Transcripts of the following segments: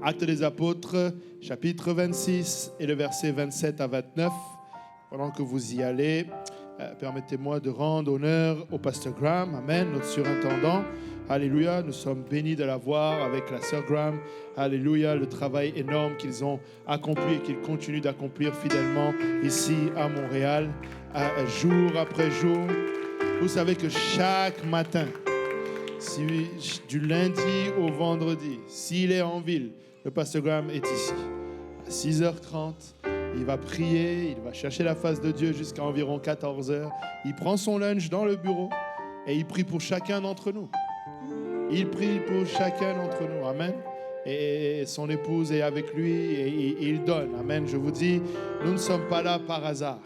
Actes des Apôtres, chapitre 26 et le verset 27 à 29. Pendant que vous y allez, permettez-moi de rendre honneur au pasteur Graham, amen, notre surintendant. Alléluia, nous sommes bénis de l'avoir avec la sœur Graham. Alléluia, le travail énorme qu'ils ont accompli et qu'ils continuent d'accomplir fidèlement ici à Montréal, jour après jour. Vous savez que chaque matin, du lundi au vendredi, s'il est en ville, le pasteur Graham est ici. À 6h30, il va prier, il va chercher la face de Dieu jusqu'à environ 14h. Il prend son lunch dans le bureau et il prie pour chacun d'entre nous. Il prie pour chacun d'entre nous. Amen. Et son épouse est avec lui et il donne. Amen. Je vous dis, nous ne sommes pas là par hasard.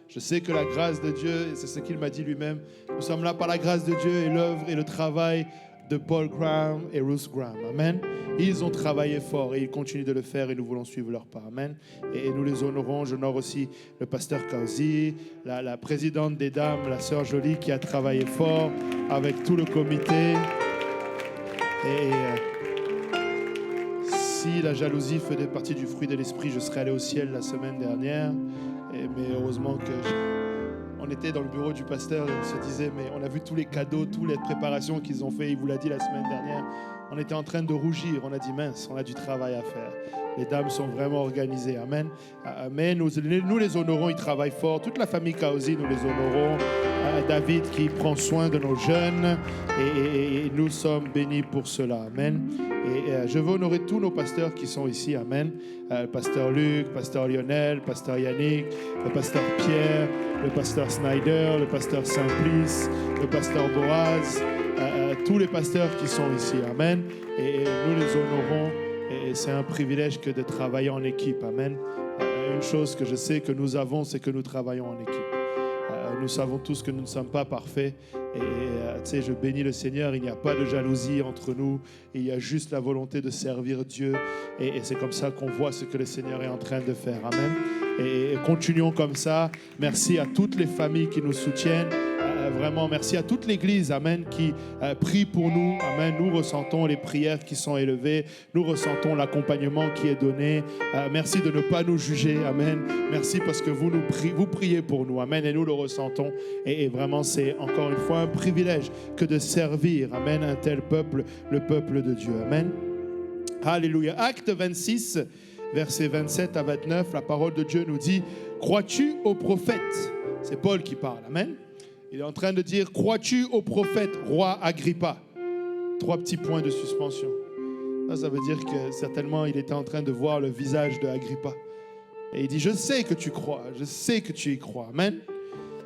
Je sais que la grâce de Dieu, c'est ce qu'il m'a dit lui-même, nous sommes là par la grâce de Dieu et l'œuvre et le travail de Paul Graham et Ruth Graham. Amen. Ils ont travaillé fort et ils continuent de le faire et nous voulons suivre leur pas. Amen. Et nous les honorons. J'honore aussi le pasteur Kauzi, la présidente des dames, la sœur Jolie qui a travaillé fort avec tout le comité. Et si la jalousie faisait partie du fruit de l'esprit, je serais allé au ciel la semaine dernière. Mais heureusement on était dans le bureau du pasteur et on se disait, mais on a vu tous les cadeaux, toutes les préparations qu'ils ont fait. Il vous l'a dit la semaine dernière. On était en train de rougir. On a dit, mince, on a du travail à faire. Les dames sont vraiment organisées. Amen. Mais nous les honorons, ils travaillent fort. Toute la famille Kauzi, nous les honorons. David qui prend soin de nos jeunes et nous sommes bénis pour cela. Amen. Et je veux honorer tous nos pasteurs qui sont ici. Amen. Le pasteur Luc, le pasteur Lionel, le pasteur Yannick, le pasteur Pierre, le pasteur Snyder, le pasteur Simplice, le pasteur Boaz, tous les pasteurs qui sont ici. Amen. Et nous les honorons. Et c'est un privilège que de travailler en équipe. Amen. Une chose que je sais que nous avons, c'est que nous travaillons en équipe. Nous savons tous que nous ne sommes pas parfaits. Et tu sais, je bénis le Seigneur. Il n'y a pas de jalousie entre nous. Il y a juste la volonté de servir Dieu. Et c'est comme ça qu'on voit ce que le Seigneur est en train de faire. Amen. Et continuons comme ça. Merci à toutes les familles qui nous soutiennent. Vraiment, merci à toute l'Église, amen, qui prie pour nous. Amen. Nous ressentons les prières qui sont élevées. Nous ressentons l'accompagnement qui est donné. Merci de ne pas nous juger. Amen. Merci parce que vous priez pour nous. Amen. Et nous le ressentons. Et vraiment, c'est encore une fois un privilège que de servir, amen, un tel peuple, le peuple de Dieu. Amen. Alléluia. Acte 26, versets 27 à 29, la parole de Dieu nous dit, « Crois-tu au prophète ?» C'est Paul qui parle. Amen. Il est en train de dire, crois-tu au prophète, roi Agrippa? 3 petits points de suspension. Ça veut dire que certainement il était en train de voir le visage de Agrippa. Et il dit, je sais que tu crois, je sais que tu y crois. Amen.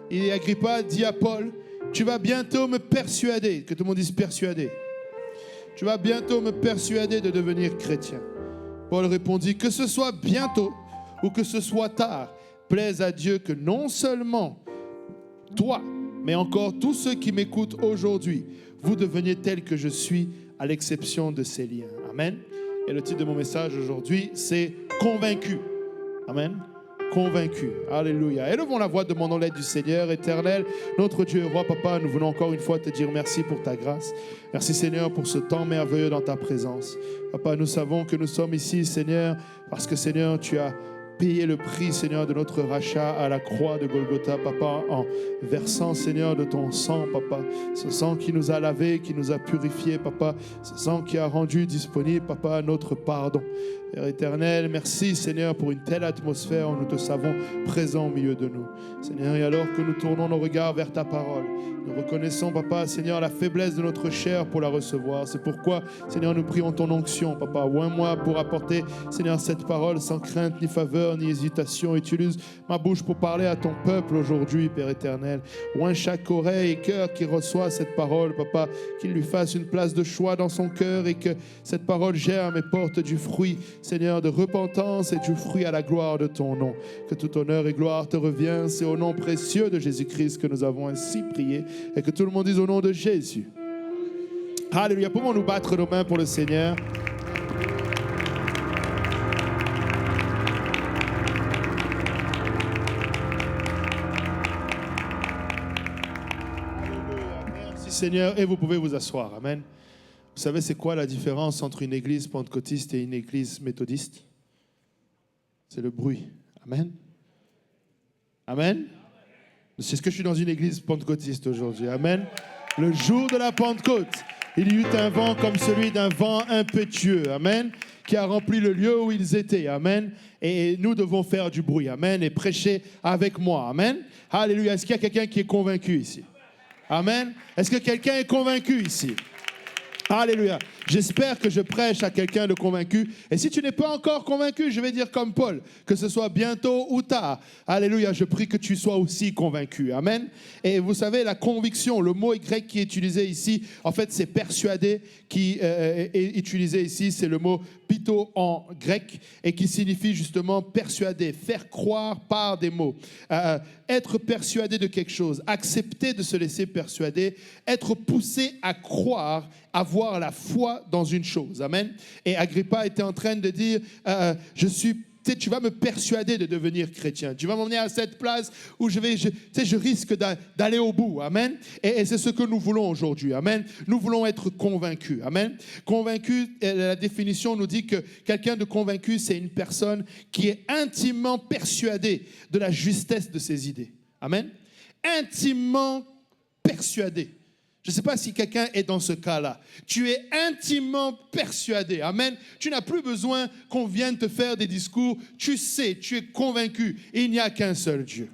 Et Agrippa dit à Paul, tu vas bientôt me persuader, que tout le monde dise persuader. Tu vas bientôt me persuader de devenir chrétien. Paul répondit, que ce soit bientôt ou que ce soit tard, plaise à Dieu que non seulement toi, mais encore tous ceux qui m'écoutent aujourd'hui, vous deveniez tels que je suis, à l'exception de ces liens. Amen. Et le titre de mon message aujourd'hui, c'est « Convaincu ». Amen. Convaincu. Alléluia. Élevons la voix, demandons l'aide du Seigneur éternel. Notre Dieu et roi, papa, nous voulons encore une fois te dire merci pour ta grâce. Merci Seigneur pour ce temps merveilleux dans ta présence. Papa, nous savons que nous sommes ici, Seigneur, parce que Seigneur, tu as payer le prix, Seigneur, de notre rachat à la croix de Golgotha, Papa, en versant, Seigneur, de ton sang, Papa. Ce sang qui nous a lavés, qui nous a purifiés, Papa. Ce sang qui a rendu disponible, Papa, notre pardon. Père éternel, merci, Seigneur, pour une telle atmosphère où nous te savons présent au milieu de nous. Seigneur, et alors que nous tournons nos regards vers ta parole, nous reconnaissons, Papa, Seigneur, la faiblesse de notre chair pour la recevoir. C'est pourquoi, Seigneur, nous prions ton onction, Papa. Oins-moi pour apporter, Seigneur, cette parole sans crainte, ni faveur, ni hésitation. Utilise ma bouche pour parler à ton peuple aujourd'hui, Père éternel. Oins chaque oreille et cœur qui reçoit cette parole, Papa, qu'il lui fasse une place de choix dans son cœur et que cette parole germe et porte du fruit, Seigneur, de repentance et du fruit à la gloire de ton nom. Que tout honneur et gloire te revienne. C'est au nom précieux de Jésus-Christ que nous avons ainsi prié. Et que tout le monde dise au nom de Jésus. Alléluia. Pouvons-nous battre nos mains pour le Seigneur? Alléluia. Merci Seigneur. Et vous pouvez vous asseoir. Amen. Vous savez, c'est quoi la différence entre une église pentecôtiste et une église méthodiste? C'est le bruit. Amen. Amen. C'est ce que je suis dans une église pentecôtiste aujourd'hui. Amen. Le jour de la Pentecôte, il y eut un vent comme celui d'un vent impétueux. Amen. Qui a rempli le lieu où ils étaient. Amen. Et nous devons faire du bruit. Amen. Et prêcher avec moi. Amen. Alléluia. Est-ce qu'il y a quelqu'un qui est convaincu ici? Amen. Est-ce que quelqu'un est convaincu ici? Alléluia. J'espère que je prêche à quelqu'un de convaincu. Et si tu n'es pas encore convaincu, je vais dire comme Paul, que ce soit bientôt ou tard. Alléluia. Je prie que tu sois aussi convaincu. Amen. Et vous savez, la conviction, le mot grec qui est utilisé ici, en fait, c'est persuadé qui est utilisé ici. C'est le mot pito en grec et qui signifie justement persuader, faire croire par des mots. Être persuadé de quelque chose, accepter de se laisser persuader, être poussé à croire, avoir la foi dans une chose. Amen. Et Agrippa était en train de dire, tu vas me persuader de devenir chrétien. Tu vas m'emmener à cette place où je risque d'aller au bout. Amen. Et c'est ce que nous voulons aujourd'hui. Amen. Nous voulons être convaincus. Amen. Convaincu, la définition nous dit que quelqu'un de convaincu, c'est une personne qui est intimement persuadée de la justesse de ses idées. Amen. Intimement persuadé. Je ne sais pas si quelqu'un est dans ce cas-là. Tu es intimement persuadé. Amen. Tu n'as plus besoin qu'on vienne te faire des discours. Tu sais, tu es convaincu. Il n'y a qu'un seul Dieu.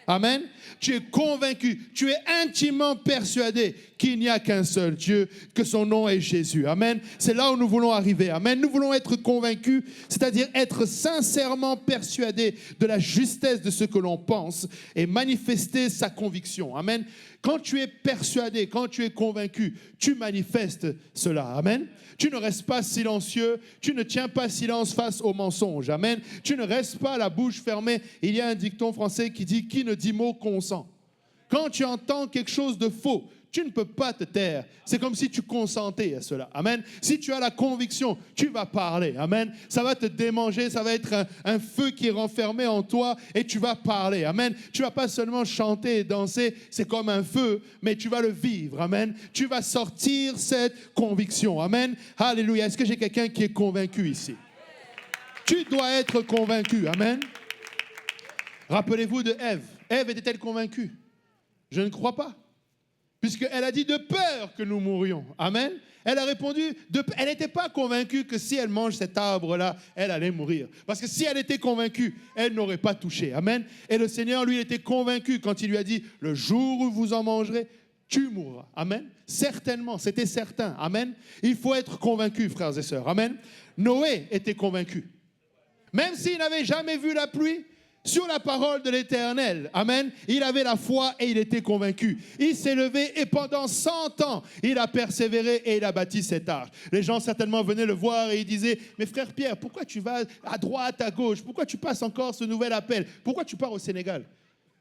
Amen. Tu es convaincu, tu es intimement persuadé qu'il n'y a qu'un seul Dieu, que son nom est Jésus. Amen. C'est là où nous voulons arriver. Amen. Nous voulons être convaincus, c'est-à-dire être sincèrement persuadés de la justesse de ce que l'on pense et manifester sa conviction. Amen. Quand tu es persuadé, quand tu es convaincu, tu manifestes cela. Amen. Tu ne restes pas silencieux, tu ne tiens pas silence face aux mensonges. Amen. Tu ne restes pas la bouche fermée. Il y a un dicton français qui dit « Qui ne dit mot consent ». Quand tu entends quelque chose de faux, tu ne peux pas te taire. C'est comme si tu consentais à cela. Amen. Si tu as la conviction, tu vas parler. Amen. Ça va te démanger, ça va être un feu qui est renfermé en toi et tu vas parler. Amen. Tu vas pas seulement chanter et danser, c'est comme un feu, mais tu vas le vivre. Amen. Tu vas sortir cette conviction. Amen. Alléluia. Est-ce que j'ai quelqu'un qui est convaincu ici? Tu dois être convaincu. Amen. Rappelez-vous de Ève. Ève était-elle convaincue? Je ne crois pas. Puisqu'elle a dit de peur que nous mourions. Amen. Elle a répondu, elle n'était pas convaincue que si elle mange cet arbre-là, elle allait mourir. Parce que si elle était convaincue, elle n'aurait pas touché. Amen. Et le Seigneur, lui, était convaincu quand il lui a dit, le jour où vous en mangerez, tu mourras. Amen. Certainement, c'était certain. Amen. Il faut être convaincu, frères et sœurs. Amen. Noé était convaincu. Même s'il n'avait jamais vu la pluie, sur la parole de l'Éternel, amen, il avait la foi et il était convaincu. Il s'est levé et pendant 100 ans, il a persévéré et il a bâti cette arche. Les gens certainement venaient le voir et ils disaient, mais frère Pierre, pourquoi tu vas à droite, à gauche? Pourquoi tu passes encore ce nouvel appel? Pourquoi tu pars au Sénégal?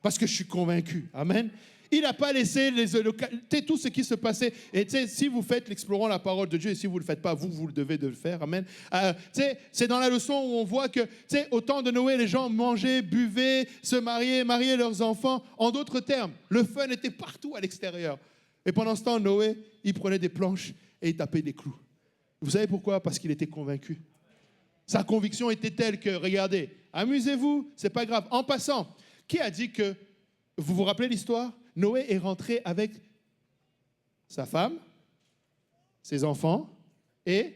Parce que je suis convaincu, amen. Il n'a pas laissé tout ce qui se passait. Et si vous faites l'explorant la parole de Dieu, et si vous ne le faites pas, vous le devez de le faire. Amen. C'est dans la leçon où on voit que au temps de Noé, les gens mangeaient, buvaient, se mariaient leurs enfants. En d'autres termes, le fun était partout à l'extérieur. Et pendant ce temps, Noé, il prenait des planches et il tapait des clous. Vous savez pourquoi? Parce qu'il était convaincu. Sa conviction était telle que, regardez, amusez-vous, c'est pas grave. En passant, qui a dit que, vous vous rappelez l'histoire? Noé est rentré avec sa femme, ses enfants et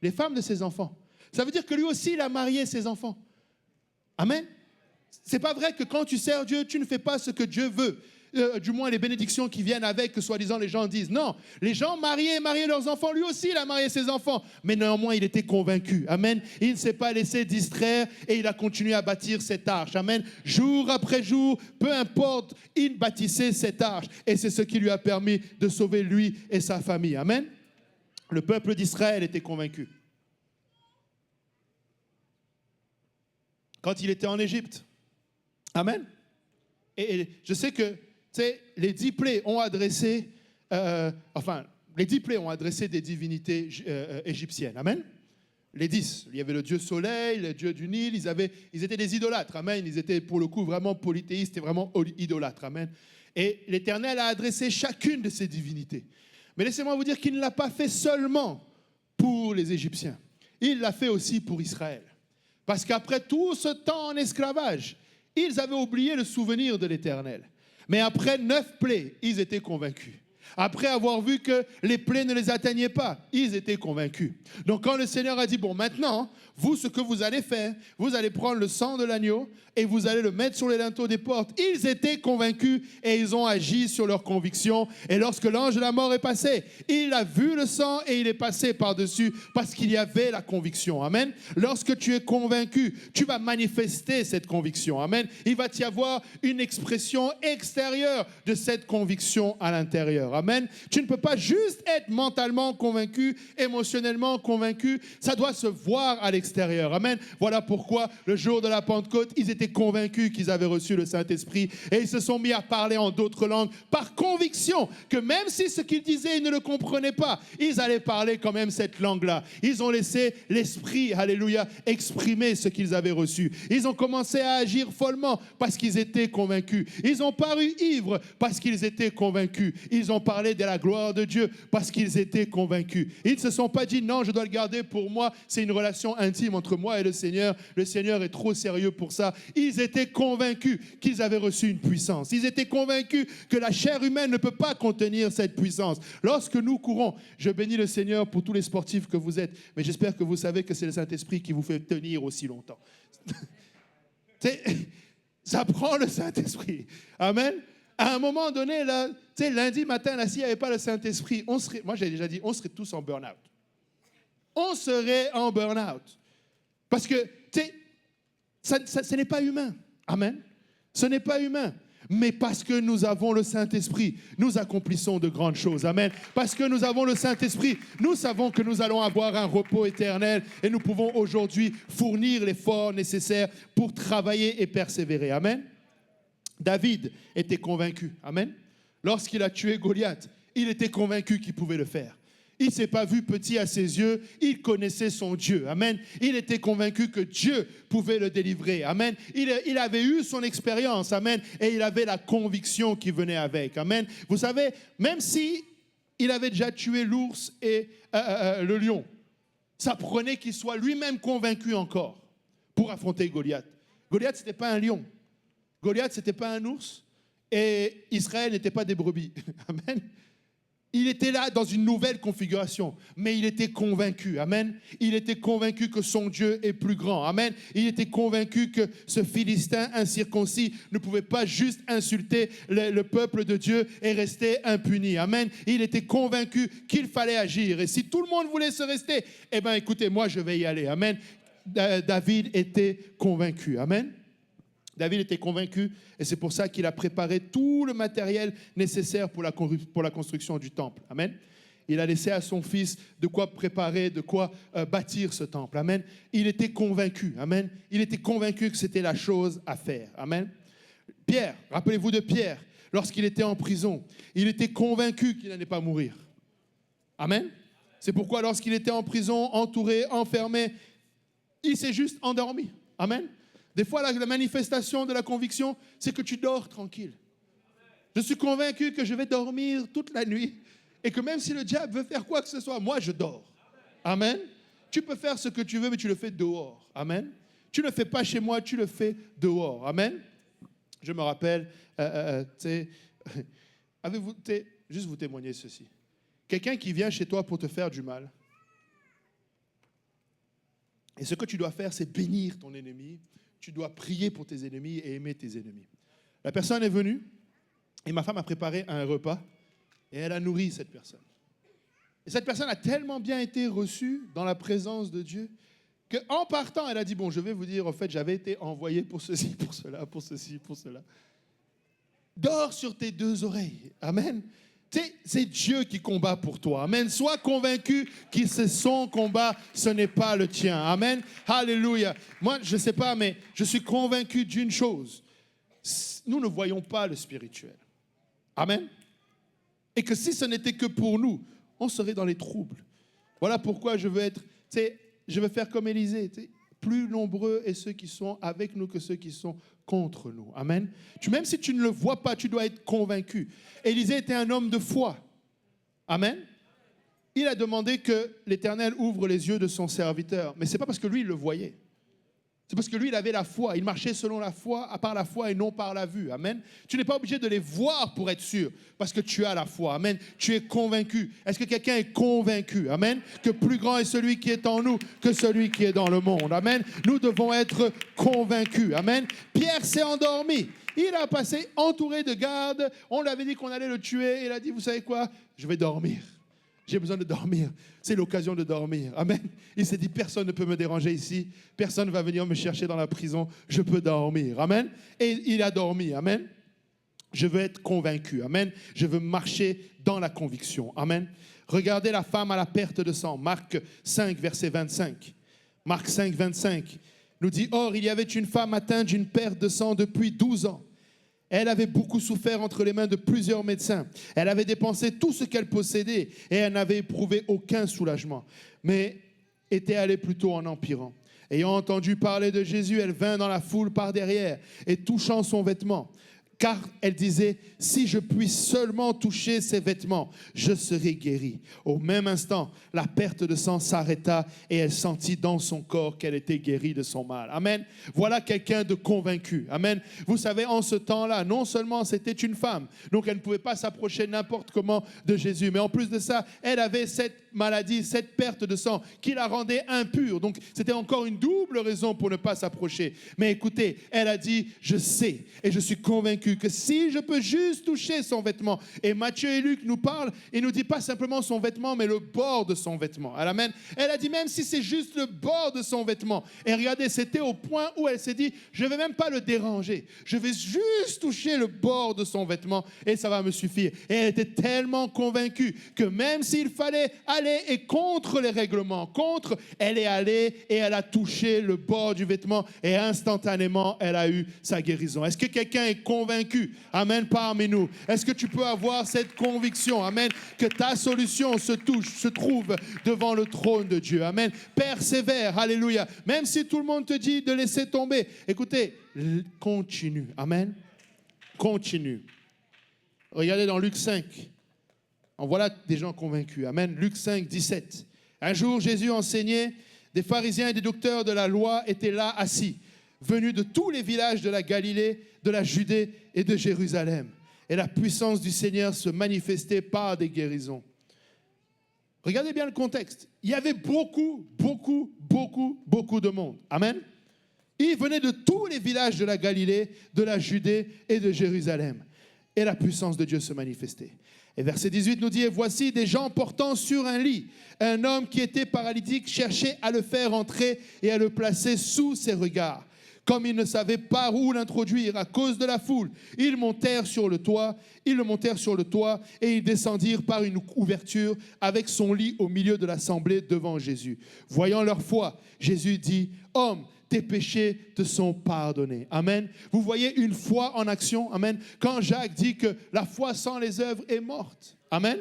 les femmes de ses enfants. Ça veut dire que lui aussi, il a marié ses enfants. Amen. C'est pas vrai que quand tu sers Dieu, tu ne fais pas ce que Dieu veut. Du moins les bénédictions qui viennent avec, que soi-disant les gens disent. Non, les gens mariaient leurs enfants. Lui aussi, il a marié ses enfants. Mais néanmoins, il était convaincu. Amen. Il ne s'est pas laissé distraire et il a continué à bâtir cette arche. Amen. Jour après jour, peu importe, il bâtissait cette arche. Et c'est ce qui lui a permis de sauver lui et sa famille. Amen. Le peuple d'Israël était convaincu. Quand il était en Égypte. Amen. Et je sais que les 10 plaies ont adressé, les 10 plaies ont adressé des divinités égyptiennes. Amen. Les 10. Il y avait le dieu soleil, le dieu du Nil. Ils étaient des idolâtres. Amen. Ils étaient pour le coup vraiment polythéistes et vraiment idolâtres. Amen. Et l'Éternel a adressé chacune de ces divinités. Mais laissez-moi vous dire qu'il ne l'a pas fait seulement pour les Égyptiens. Il l'a fait aussi pour Israël. Parce qu'après tout ce temps en esclavage, ils avaient oublié le souvenir de l'Éternel. Mais après 9 plaies, ils étaient convaincus. Après avoir vu que les plaies ne les atteignaient pas, ils étaient convaincus. Donc quand le Seigneur a dit, bon, maintenant, vous, ce que vous allez faire, vous allez prendre le sang de l'agneau et vous allez le mettre sur les linteaux des portes. Ils étaient convaincus et ils ont agi sur leurs convictions. Et lorsque l'ange de la mort est passé, il a vu le sang et il est passé par-dessus parce qu'il y avait la conviction. Amen. Lorsque tu es convaincu, tu vas manifester cette conviction. Amen. Il va y avoir une expression extérieure de cette conviction à l'intérieur. Amen. Tu ne peux pas juste être mentalement convaincu, émotionnellement convaincu. Ça doit se voir à l'extérieur. Amen. Voilà pourquoi le jour de la Pentecôte, ils étaient convaincus qu'ils avaient reçu le Saint-Esprit et ils se sont mis à parler en d'autres langues par conviction que même si ce qu'ils disaient, ils ne le comprenaient pas, ils allaient parler quand même cette langue-là. Ils ont laissé l'Esprit, alléluia, exprimer ce qu'ils avaient reçu. Ils ont commencé à agir follement parce qu'ils étaient convaincus. Ils ont paru ivres parce qu'ils étaient convaincus. Ils ont parlé de la gloire de Dieu parce qu'ils étaient convaincus. Ils ne se sont pas dit non, je dois le garder pour moi. C'est une relation intime entre moi et le Seigneur. Le Seigneur est trop sérieux pour ça. Ils étaient convaincus qu'ils avaient reçu une puissance. Ils étaient convaincus que la chair humaine ne peut pas contenir cette puissance. Lorsque nous courons, je bénis le Seigneur pour tous les sportifs que vous êtes, mais j'espère que vous savez que c'est le Saint-Esprit qui vous fait tenir aussi longtemps. Ça prend le Saint-Esprit. Amen. À un moment donné, là, lundi matin, là, s'il n'y avait pas le Saint-Esprit, moi j'ai déjà dit, on serait tous en burn-out. On serait en burn-out. Parce que, ce n'est pas humain. Amen. Ce n'est pas humain. Mais parce que nous avons le Saint-Esprit, nous accomplissons de grandes choses. Amen. Parce que nous avons le Saint-Esprit, nous savons que nous allons avoir un repos éternel et nous pouvons aujourd'hui fournir l'effort nécessaire pour travailler et persévérer. Amen. David était convaincu. Amen. Lorsqu'il a tué Goliath, il était convaincu qu'il pouvait le faire. Il ne s'est pas vu petit à ses yeux, il connaissait son Dieu. Amen. Il était convaincu que Dieu pouvait le délivrer. Amen. Il avait eu son expérience. Amen. Et il avait la conviction qui venait avec. Amen. Vous savez, même si il avait déjà tué l'ours et le lion, ça prenait qu'il soit lui-même convaincu encore pour affronter Goliath. Goliath, ce n'était pas un lion. Goliath, ce n'était pas un ours. Et Israël n'était pas des brebis. Amen. Il était là dans une nouvelle configuration, mais il était convaincu. Amen. Il était convaincu que son Dieu est plus grand. Amen. Il était convaincu que ce Philistin incirconcis ne pouvait pas juste insulter le peuple de Dieu et rester impuni. Amen. Il était convaincu qu'il fallait agir. Et si tout le monde voulait se rester, eh bien, écoutez, moi, je vais y aller. Amen. David était convaincu. Amen. David était convaincu et c'est pour ça qu'il a préparé tout le matériel nécessaire pour la construction du temple. Amen. Il a laissé à son fils de quoi préparer, de quoi bâtir ce temple. Amen. Il était convaincu. Amen. Il était convaincu que c'était la chose à faire. Amen. Pierre, rappelez-vous de Pierre, lorsqu'il était en prison, il était convaincu qu'il n'allait pas mourir. Amen. C'est pourquoi lorsqu'il était en prison, entouré, enfermé, il s'est juste endormi. Amen. Des fois, la manifestation de la conviction, c'est que tu dors tranquille. Je suis convaincu que je vais dormir toute la nuit et que même si le diable veut faire quoi que ce soit, moi, je dors. Amen. Tu peux faire ce que tu veux, mais tu le fais dehors. Amen. Tu ne le fais pas chez moi, tu le fais dehors. Amen. Je me rappelle, avez-vous, juste vous témoigner ceci. Quelqu'un qui vient chez toi pour te faire du mal, et ce que tu dois faire, c'est bénir ton ennemi. Tu dois prier pour tes ennemis et aimer tes ennemis. La personne est venue et ma femme a préparé un repas et elle a nourri cette personne. Et cette personne a tellement bien été reçue dans la présence de Dieu qu'en partant, elle a dit, bon, je vais vous dire, en fait, j'avais été envoyé pour ceci, pour cela, pour ceci, pour cela. Dors sur tes 2 oreilles. Amen. C'est Dieu qui combat pour toi. Amen. Sois convaincu que c'est son combat, ce n'est pas le tien. Amen. Alléluia. Moi, je ne sais pas, mais je suis convaincu d'une chose. Nous ne voyons pas le spirituel. Amen. Et que si ce n'était que pour nous, on serait dans les troubles. Voilà pourquoi je veux faire comme Élisée. Plus nombreux est ceux qui sont avec nous que ceux qui sont contre nous. Amen. Même si tu ne le vois pas, tu dois être convaincu. Élisée était un homme de foi. Amen. Il a demandé que l'Éternel ouvre les yeux de son serviteur. Mais ce n'est pas parce que lui, il le voyait. C'est parce que lui, il avait la foi. Il marchait selon la foi, par la foi et non par la vue. Amen. Tu n'es pas obligé de les voir pour être sûr, parce que tu as la foi. Amen. Tu es convaincu. Est-ce que quelqu'un est convaincu? Amen. Que plus grand est celui qui est en nous que celui qui est dans le monde. Amen. Nous devons être convaincus. Amen. Pierre s'est endormi. Il a passé entouré de gardes. On lui avait dit qu'on allait le tuer. Il a dit, vous savez quoi? Je vais dormir. J'ai besoin de dormir. C'est l'occasion de dormir. Amen. Il s'est dit, personne ne peut me déranger ici. Personne ne va venir me chercher dans la prison. Je peux dormir. Amen. Et il a dormi. Amen. Je veux être convaincu. Amen. Je veux marcher dans la conviction. Amen. Regardez la femme à la perte de sang. Marc 5, verset 25. Marc 5, 25 nous dit, or, il y avait une femme atteinte d'une perte de sang depuis 12 ans. Elle avait beaucoup souffert entre les mains de plusieurs médecins. Elle avait dépensé tout ce qu'elle possédait et elle n'avait éprouvé aucun soulagement, mais était allée plutôt en empirant. Ayant entendu parler de Jésus, elle vint dans la foule par derrière et touchant son vêtement. Car elle disait, si je puis seulement toucher ses vêtements, je serai guérie. Au même instant, la perte de sang s'arrêta et elle sentit dans son corps qu'elle était guérie de son mal. Amen. Voilà quelqu'un de convaincu. Amen. Vous savez, en ce temps-là, non seulement c'était une femme, donc elle ne pouvait pas s'approcher n'importe comment de Jésus, mais en plus de ça, elle avait cette maladie, cette perte de sang qui la rendait impure. Donc c'était encore une double raison pour ne pas s'approcher. Mais écoutez, elle a dit, je sais et je suis convaincu que si je peux juste toucher son vêtement, et Matthieu et Luc nous parlent, il nous dit pas simplement son vêtement, mais le bord de son vêtement. Amen. Elle a dit même si c'est juste le bord de son vêtement. Et regardez, c'était au point où elle s'est dit, je ne vais même pas le déranger, je vais juste toucher le bord de son vêtement et ça va me suffire. Et elle était tellement convaincue que même s'il fallait aller et contre les règlements, elle est allée et elle a touché le bord du vêtement et instantanément, elle a eu sa guérison. Est-ce que quelqu'un est convaincu? Amen, parmi nous. Est-ce que tu peux avoir cette conviction? Amen, que ta solution se trouve devant le trône de Dieu. Amen. Persévère, alléluia. Même si tout le monde te dit de laisser tomber, écoutez, continue. Amen. Continue. Regardez dans Luc 5. En voilà des gens convaincus. Amen. Luc 5, 17. Un jour, Jésus enseignait. Des pharisiens et des docteurs de la loi étaient là assis, venus de tous les villages de la Galilée, de la Judée et de Jérusalem. Et la puissance du Seigneur se manifestait par des guérisons. Regardez bien le contexte. Il y avait beaucoup de monde. Amen. Ils venaient de tous les villages de la Galilée, de la Judée et de Jérusalem. Et la puissance de Dieu se manifestait. Et verset 18 nous dit, et voici des gens portant sur un lit un homme qui était paralytique cherchait à le faire entrer et à le placer sous ses regards. Comme ils ne savaient pas où l'introduire à cause de la foule, ils le montèrent sur le toit et ils descendirent par une ouverture avec son lit au milieu de l'assemblée devant Jésus. Voyant leur foi, Jésus dit, homme, tes péchés te sont pardonnés. Amen. Vous voyez une foi en action. Amen. Quand Jacques dit que la foi sans les œuvres est morte. Amen.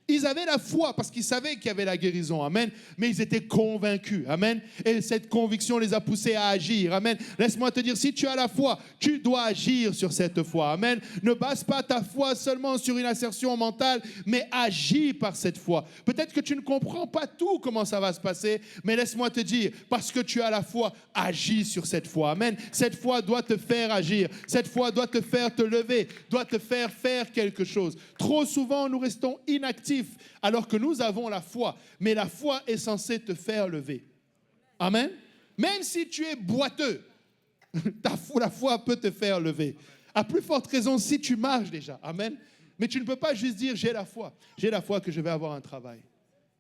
Ils avaient la foi parce qu'ils savaient qu'il y avait la guérison. Amen. Mais ils étaient convaincus. Amen. Et cette conviction les a poussés à agir. Amen. Laisse-moi te dire, si tu as la foi, tu dois agir sur cette foi. Amen. Ne base pas ta foi seulement sur une assertion mentale, mais agis par cette foi. Peut-être que tu ne comprends pas tout comment ça va se passer, mais laisse-moi te dire, parce que tu as la foi, agis sur cette foi. Amen. Cette foi doit te faire agir. Cette foi doit te faire te lever, doit te faire faire quelque chose. Trop souvent, nous restons inactifs alors que nous avons la foi, mais la foi est censée te faire lever. Amen. Même si tu es boiteux, la foi peut te faire lever. À plus forte raison si tu marches déjà. Amen. Mais tu ne peux pas juste dire j'ai la foi. J'ai la foi que je vais avoir un travail.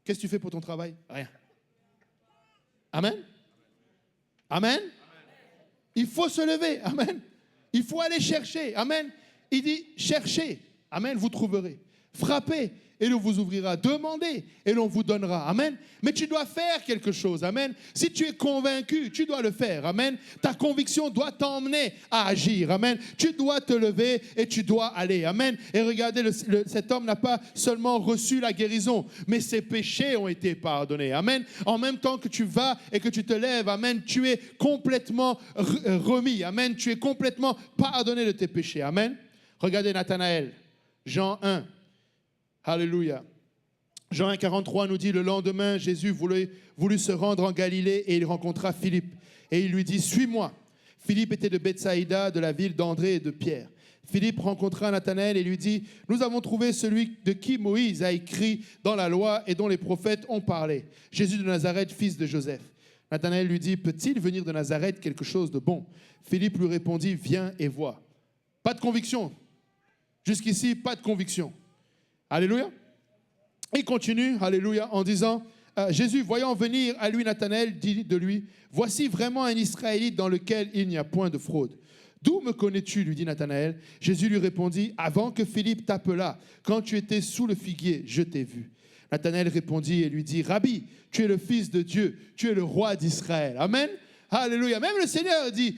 Qu'est-ce que tu fais pour ton travail? Rien. Amen. Amen. Il faut se lever. Amen. Il faut aller chercher. Amen. Il dit cherchez. Amen. Vous trouverez. Frappez et l'on vous ouvrira. Demandez et l'on vous donnera. Amen. Mais tu dois faire quelque chose. Amen. Si tu es convaincu, tu dois le faire. Amen. Ta conviction doit t'emmener à agir. Amen. Tu dois te lever et tu dois aller. Amen. Et regardez, cet homme n'a pas seulement reçu la guérison, mais ses péchés ont été pardonnés. Amen. En même temps que tu vas et que tu te lèves, amen, tu es complètement remis. Amen. Tu es complètement pardonné de tes péchés. Amen. Regardez Nathanaël, Jean 1. Alléluia. Jean 1,43 nous dit, le lendemain, Jésus voulut se rendre en Galilée et il rencontra Philippe. Et il lui dit, suis-moi. Philippe était de Bethsaïda, de la ville d'André et de Pierre. Philippe rencontra Nathanaël et lui dit, nous avons trouvé celui de qui Moïse a écrit dans la loi et dont les prophètes ont parlé, Jésus de Nazareth, fils de Joseph. Nathanaël lui dit, peut-il venir de Nazareth quelque chose de bon? Philippe lui répondit, viens et vois. Pas de conviction. Jusqu'ici, pas de conviction. Alléluia. Il continue, alléluia, en disant, Jésus, voyant venir à lui Nathanaël, dit de lui, voici vraiment un Israélite dans lequel il n'y a point de fraude. D'où me connais-tu, lui dit Nathanaël. Jésus lui répondit, avant que Philippe t'appelât, quand tu étais sous le figuier, je t'ai vu. Nathanaël répondit et lui dit, Rabbi, tu es le Fils de Dieu, tu es le roi d'Israël. Amen. Alléluia. Même le Seigneur dit,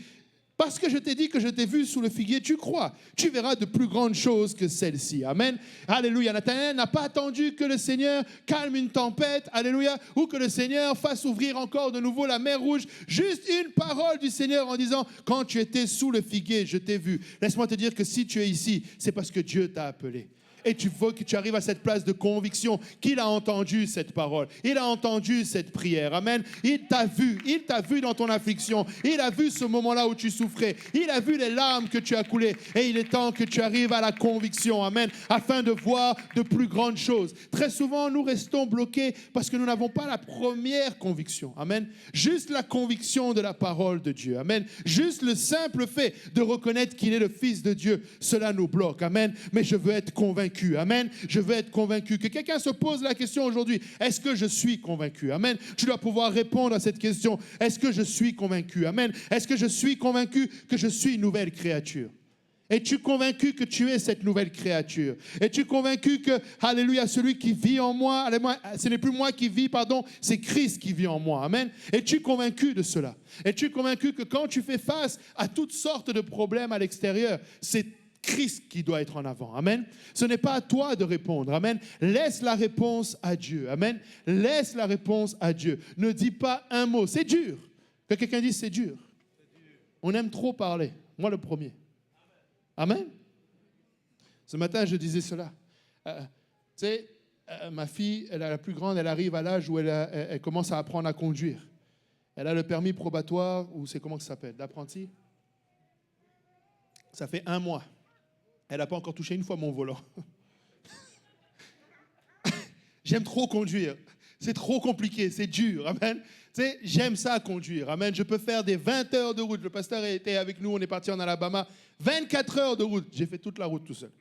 parce que je t'ai dit que je t'ai vu sous le figuier, tu crois. Tu verras de plus grandes choses que celles-ci. Amen. Alléluia. Nathanaël n'a pas attendu que le Seigneur calme une tempête. Alléluia. Ou que le Seigneur fasse ouvrir encore de nouveau la mer Rouge. Juste une parole du Seigneur en disant, quand tu étais sous le figuier, je t'ai vu. Laisse-moi te dire que si tu es ici, c'est parce que Dieu t'a appelé. Et tu veux que tu arrives à cette place de conviction qu'il a entendu cette parole. Il a entendu cette prière. Amen. Il t'a vu dans ton affliction. Il a vu ce moment-là où tu souffrais. Il a vu les larmes que tu as coulées. Et il est temps que tu arrives à la conviction. Amen. Afin de voir de plus grandes choses. Très souvent, nous restons bloqués parce que nous n'avons pas la première conviction. Amen. Juste la conviction de la parole de Dieu. Amen. Juste le simple fait de reconnaître qu'il est le Fils de Dieu. Cela nous bloque. Amen. Mais je veux être convaincu. Amen. Je veux être convaincu. Que quelqu'un se pose la question aujourd'hui, est-ce que je suis convaincu? Amen. Tu dois pouvoir répondre à cette question. Est-ce que je suis convaincu? Amen. Est-ce que je suis convaincu que je suis une nouvelle créature? Es-tu convaincu que tu es cette nouvelle créature? Es-tu convaincu que, alléluia, celui qui vit en moi, ce n'est plus moi qui vis, pardon, c'est Christ qui vit en moi. Amen. Es-tu convaincu de cela? Es-tu convaincu que quand tu fais face à toutes sortes de problèmes à l'extérieur, c'est Christ qui doit être en avant. Amen. Ce n'est pas à toi de répondre. Amen. Laisse la réponse à Dieu. Amen. Laisse la réponse à Dieu. Ne dis pas un mot. C'est dur. Que quelqu'un dise c'est dur. On aime trop parler. Moi le premier. Amen. Ce matin, je disais cela. Tu sais, ma fille, la plus grande, elle arrive à l'âge où elle commence à apprendre à conduire. Elle a le permis probatoire, ou c'est comment ça s'appelle, d'apprenti. Ça fait 1 mois. Elle n'a pas encore touché une fois mon volant. J'aime trop conduire. C'est trop compliqué, c'est dur. Amen. Tu sais, j'aime ça conduire. Amen. Je peux faire des 20 heures de route. Le pasteur était avec nous, on est parti en Alabama. 24 heures de route. J'ai fait toute la route tout seul.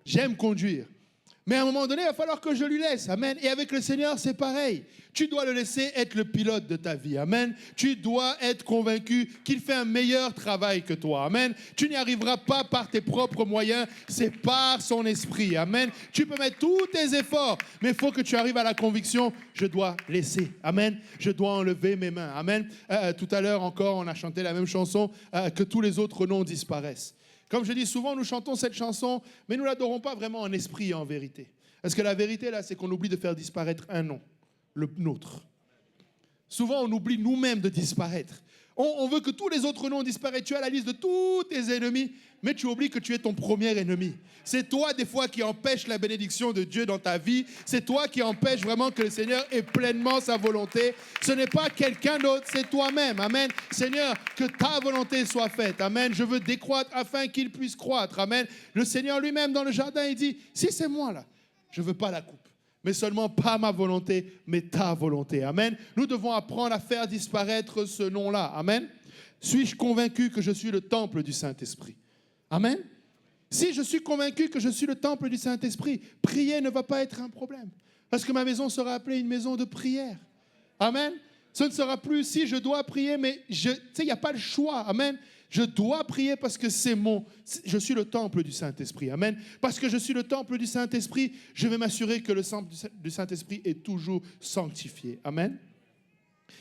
J'aime conduire. Mais à un moment donné, il va falloir que je lui laisse. Amen. Et avec le Seigneur, c'est pareil. Tu dois le laisser être le pilote de ta vie. Amen. Tu dois être convaincu qu'il fait un meilleur travail que toi. Amen. Tu n'y arriveras pas par tes propres moyens. C'est par son esprit. Amen. Tu peux mettre tous tes efforts, mais il faut que tu arrives à la conviction, je dois laisser. Amen. Je dois enlever mes mains. Amen. Tout à l'heure encore, on a chanté la même chanson, que tous les autres noms disparaissent. Comme je dis souvent, nous chantons cette chanson, mais nous ne l'adorons pas vraiment en esprit et en vérité. Parce que la vérité, là, c'est qu'on oublie de faire disparaître un nom, le nôtre. Souvent, on oublie nous-mêmes de disparaître. On veut que tous les autres noms disparaissent. Tu as la liste de tous tes ennemis, mais tu oublies que tu es ton premier ennemi. C'est toi, des fois, qui empêche la bénédiction de Dieu dans ta vie. C'est toi qui empêche vraiment que le Seigneur ait pleinement sa volonté. Ce n'est pas quelqu'un d'autre, c'est toi-même. Amen. Seigneur, que ta volonté soit faite. Amen. Je veux décroître afin qu'il puisse croître. Amen. Le Seigneur lui-même, dans le jardin, il dit, si c'est moi, là, je ne veux pas la coupe. Mais seulement pas ma volonté, mais ta volonté. Amen. Nous devons apprendre à faire disparaître ce nom-là. Amen. Suis-je convaincu que je suis le temple du Saint-Esprit? Amen. Si je suis convaincu que je suis le temple du Saint-Esprit, prier ne va pas être un problème. Parce que ma maison sera appelée une maison de prière. Amen. Ce ne sera plus si je dois prier, mais tu sais, il n'y a pas le choix. Amen. Je dois prier parce que je suis le temple du Saint-Esprit. Amen. Parce que je suis le temple du Saint-Esprit, je vais m'assurer que le temple du Saint-Esprit est toujours sanctifié. Amen.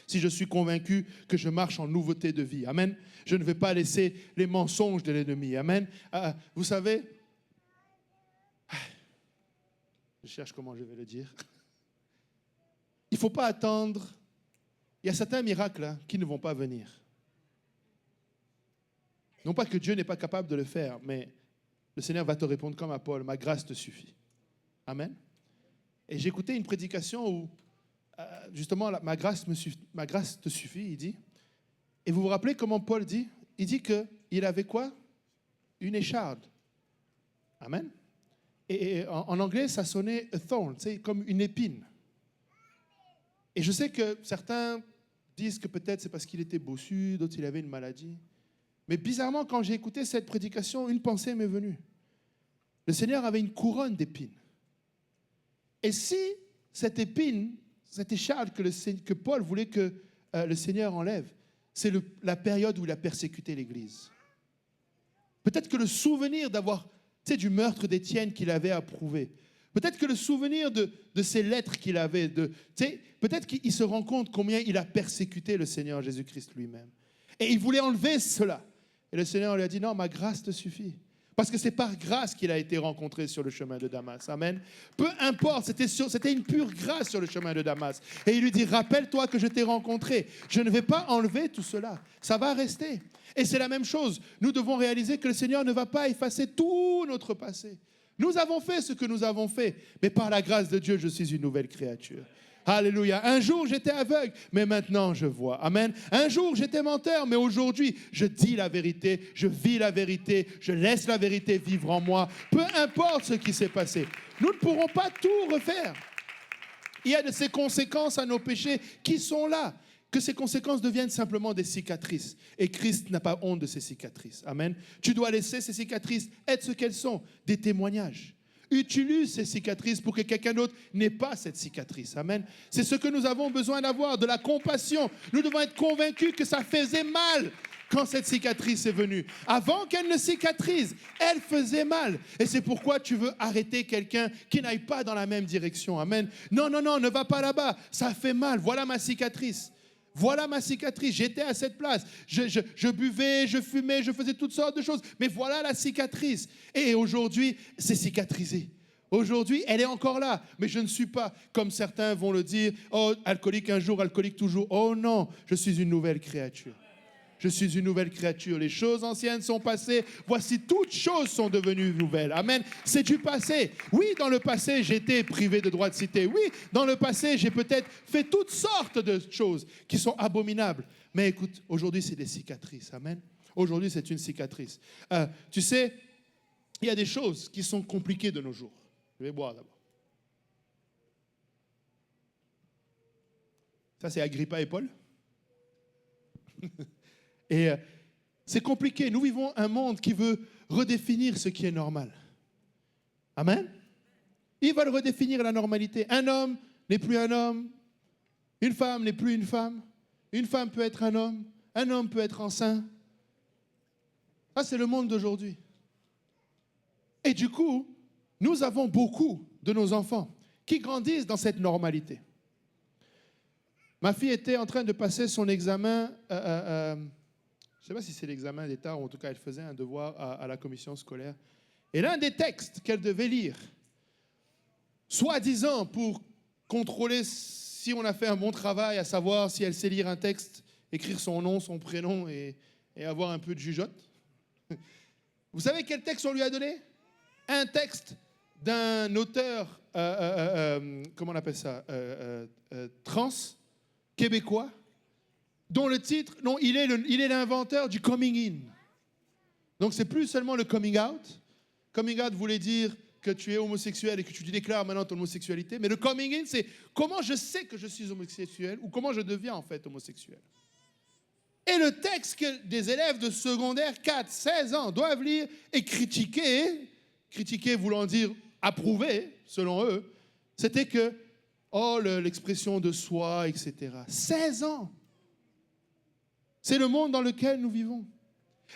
Si je suis convaincu que je marche en nouveauté de vie. Amen. Je ne vais pas laisser les mensonges de l'ennemi. Amen. Vous savez, je cherche comment je vais le dire. Il ne faut pas attendre. Il y a certains miracles qui ne vont pas venir. Non pas que Dieu n'est pas capable de le faire, mais le Seigneur va te répondre comme à Paul, ma grâce te suffit. Amen. Et j'écoutais une prédication où, justement, ma grâce te suffit, il dit. Et vous vous rappelez comment Paul dit? Il dit qu'il avait quoi? Une écharde. Amen. Et en anglais, ça sonnait a thorn, comme une épine. Et je sais que certains disent que peut-être c'est parce qu'il était bossu, d'autres il avait une maladie. Mais bizarrement, quand j'ai écouté cette prédication, une pensée m'est venue. Le Seigneur avait une couronne d'épines. Et si cette épine, cette écharde que Paul voulait que le Seigneur enlève, c'est la période où il a persécuté l'Église. Peut-être que le souvenir du meurtre d'Étienne qu'il avait approuvé, peut-être que le souvenir de ces lettres qu'il avait, peut-être qu'il se rend compte combien il a persécuté le Seigneur Jésus-Christ lui-même. Et il voulait enlever cela. Et le Seigneur lui a dit, non, ma grâce te suffit. Parce que c'est par grâce qu'il a été rencontré sur le chemin de Damas. Amen. Peu importe, c'était une pure grâce sur le chemin de Damas. Et il lui dit, rappelle-toi que je t'ai rencontré. Je ne vais pas enlever tout cela. Ça va rester. Et c'est la même chose. Nous devons réaliser que le Seigneur ne va pas effacer tout notre passé. Nous avons fait ce que nous avons fait. Mais par la grâce de Dieu, je suis une nouvelle créature. Alléluia. Un jour, j'étais aveugle, mais maintenant, je vois. Amen. Un jour, j'étais menteur, mais aujourd'hui, je dis la vérité, je vis la vérité, je laisse la vérité vivre en moi. Peu importe ce qui s'est passé. Nous ne pourrons pas tout refaire. Il y a de ces conséquences à nos péchés qui sont là. Que ces conséquences deviennent simplement des cicatrices. Et Christ n'a pas honte de ces cicatrices. Amen. Tu dois laisser ces cicatrices être ce qu'elles sont, des témoignages. Utilise ces cicatrices pour que quelqu'un d'autre n'ait pas cette cicatrice. Amen. C'est ce que nous avons besoin d'avoir, de la compassion. Nous devons être convaincus que ça faisait mal quand cette cicatrice est venue. Avant qu'elle ne cicatrise, elle faisait mal. Et c'est pourquoi tu veux arrêter quelqu'un qui n'aille pas dans la même direction. Amen. Non, ne va pas là-bas. Ça fait mal. Voilà ma cicatrice. Voilà ma cicatrice, j'étais à cette place, je buvais, je fumais, je faisais toutes sortes de choses, mais voilà la cicatrice. Et aujourd'hui, c'est cicatrisé. Aujourd'hui, elle est encore là, mais je ne suis pas, comme certains vont le dire, oh, alcoolique un jour, alcoolique toujours. Oh non, je suis une nouvelle créature. Je suis une nouvelle créature. Les choses anciennes sont passées. Voici, toutes choses sont devenues nouvelles. Amen. C'est du passé. Oui, dans le passé, j'étais privé de droit de cité. Oui, dans le passé, j'ai peut-être fait toutes sortes de choses qui sont abominables. Mais écoute, aujourd'hui, c'est des cicatrices. Amen. Aujourd'hui, c'est une cicatrice. Tu sais, il y a des choses qui sont compliquées de nos jours. Je vais boire d'abord. Ça, c'est Agrippa et Paul. Et c'est compliqué. Nous vivons un monde qui veut redéfinir ce qui est normal. Amen. Ils veulent redéfinir la normalité. Un homme n'est plus un homme. Une femme n'est plus une femme. Une femme peut être un homme peut être enceint. Ça, c'est le monde d'aujourd'hui. Et du coup, nous avons beaucoup de nos enfants qui grandissent dans cette normalité. Ma fille était en train de passer son examen, je ne sais pas si c'est l'examen d'État, ou en tout cas elle faisait un devoir à la commission scolaire. Et l'un des textes qu'elle devait lire, soi-disant pour contrôler si on a fait un bon travail, à savoir si elle sait lire un texte, écrire son nom, son prénom et avoir un peu de jugeote. Vous savez quel texte on lui a donné? Un texte d'un auteur, comment on appelle ça, trans, québécois, dont le titre, non, il est l'inventeur du coming in. Donc c'est plus seulement le coming out. Coming out voulait dire que tu es homosexuel et que tu déclares maintenant ton homosexualité. Mais le coming in, c'est comment je sais que je suis homosexuel ou comment je deviens en fait homosexuel. Et le texte que des élèves de secondaire 4, 16 ans doivent lire et critiquer voulant dire approuver, selon eux, c'était que, l'expression de soi, etc. 16 ans. C'est le monde dans lequel nous vivons.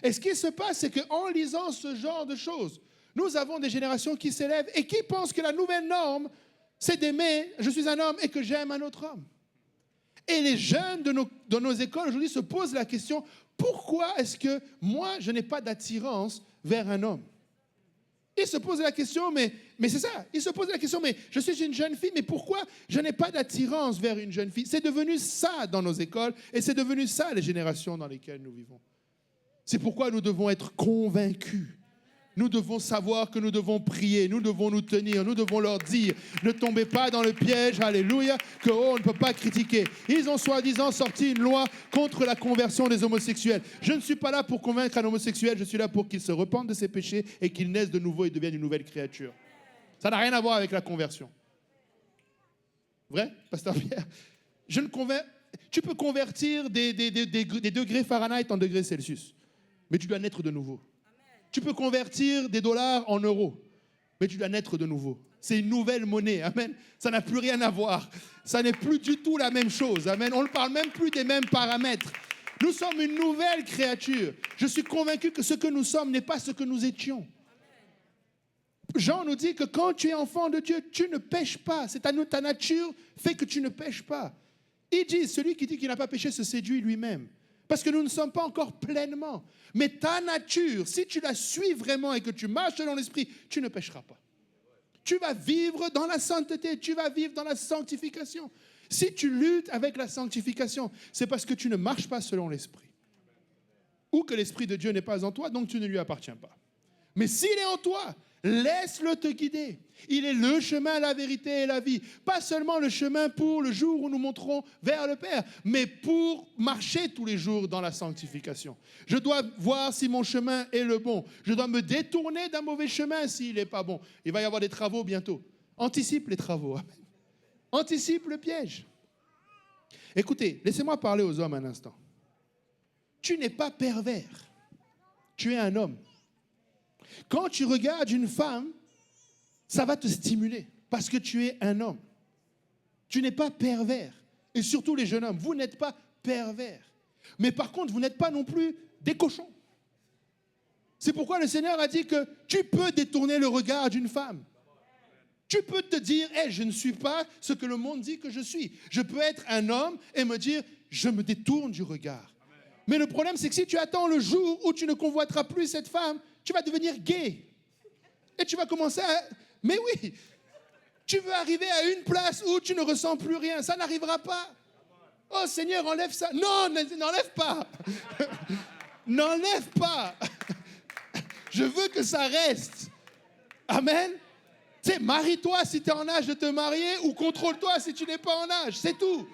Et ce qui se passe, c'est qu'en lisant ce genre de choses, nous avons des générations qui s'élèvent et qui pensent que la nouvelle norme, c'est d'aimer, je suis un homme et que j'aime un autre homme. Et les jeunes de nos écoles aujourd'hui se posent la question, pourquoi est-ce que moi, je n'ai pas d'attirance vers un homme? Ils se posent la question, mais c'est ça, ils se posent la question, mais je suis une jeune fille, mais pourquoi je n'ai pas d'attirance vers une jeune fille? C'est devenu ça dans nos écoles et c'est devenu ça les générations dans lesquelles nous vivons. C'est pourquoi nous devons être convaincus Nous devons savoir que nous devons prier, nous devons nous tenir, nous devons leur dire, ne tombez pas dans le piège, alléluia, que on ne peut pas critiquer. Ils ont soi-disant sorti une loi contre la conversion des homosexuels. Je ne suis pas là pour convaincre un homosexuel, je suis là pour qu'il se repente de ses péchés et qu'il naisse de nouveau et devienne une nouvelle créature. Ça n'a rien à voir avec la conversion. Vrai, pasteur Pierre? Tu peux convertir des degrés Fahrenheit en degrés Celsius, mais tu dois naître de nouveau. Tu peux convertir des dollars en euros, mais tu dois naître de nouveau. C'est une nouvelle monnaie, amen. Ça n'a plus rien à voir. Ça n'est plus du tout la même chose, amen. On ne parle même plus des mêmes paramètres. Nous sommes une nouvelle créature. Je suis convaincu que ce que nous sommes n'est pas ce que nous étions. Jean nous dit que quand tu es enfant de Dieu, tu ne pèches pas. C'est ta nature fait que tu ne pèches pas. Il dit, celui qui dit qu'il n'a pas péché se séduit lui-même. Parce que nous ne sommes pas encore pleinement. Mais ta nature, si tu la suis vraiment et que tu marches dans l'esprit, tu ne pécheras pas. Tu vas vivre dans la sainteté, tu vas vivre dans la sanctification. Si tu luttes avec la sanctification, c'est parce que tu ne marches pas selon l'esprit. Ou que l'esprit de Dieu n'est pas en toi, donc tu ne lui appartiens pas. Mais s'il est en toi, laisse-le te guider. Il est le chemin, la vérité et la vie. Pas seulement le chemin pour le jour où nous monterons vers le Père, mais pour marcher tous les jours dans la sanctification. Je dois voir si mon chemin est le bon. Je dois me détourner d'un mauvais chemin s'il n'est pas bon. Il va y avoir des travaux bientôt. Anticipe les travaux. Anticipe le piège. Écoutez, laissez-moi parler aux hommes un instant. Tu n'es pas pervers. Tu es un homme. Quand tu regardes une femme, ça va te stimuler parce que tu es un homme. Tu n'es pas pervers. Et surtout les jeunes hommes, vous n'êtes pas pervers. Mais par contre, vous n'êtes pas non plus des cochons. C'est pourquoi le Seigneur a dit que tu peux détourner le regard d'une femme. Tu peux te dire, hey, je ne suis pas ce que le monde dit que je suis. Je peux être un homme et me dire, je me détourne du regard. Mais le problème, c'est que si tu attends le jour où tu ne convoiteras plus cette femme, tu vas devenir gay. Et tu vas commencer à... Mais oui, tu veux arriver à une place où tu ne ressens plus rien. Ça n'arrivera pas. Oh Seigneur, enlève ça. Non, n'enlève pas. N'enlève pas. Je veux que ça reste. Amen. Tu sais, marie-toi si tu es en âge de te marier ou contrôle-toi si tu n'es pas en âge. C'est tout.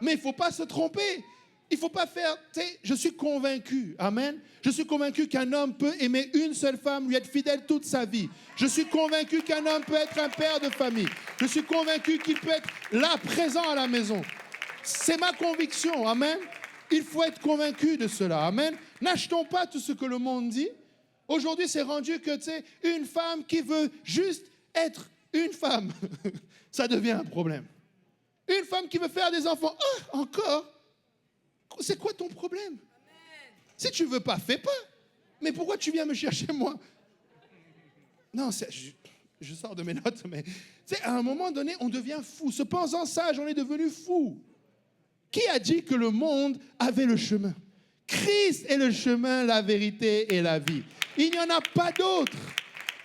Mais il ne faut pas se tromper. Il ne faut pas faire... Tu sais, je suis convaincu, amen. Je suis convaincu qu'un homme peut aimer une seule femme, lui être fidèle toute sa vie. Je suis convaincu qu'un homme peut être un père de famille. Je suis convaincu qu'il peut être là, présent à la maison. C'est ma conviction, amen. Il faut être convaincu de cela, amen. N'achetons pas tout ce que le monde dit. Aujourd'hui, c'est rendu que, tu sais, une femme qui veut juste être une femme, ça devient un problème. Une femme qui veut faire des enfants, encore. C'est quoi ton problème? Amen. Si tu ne veux pas, fais pas. Mais pourquoi tu viens me chercher moi? Non, je sors de mes notes, mais à un moment donné, on devient fou. Se pensant sage, on est devenu fou. Qui a dit que le monde avait le chemin? Christ est le chemin, la vérité et la vie. Il n'y en a pas d'autre.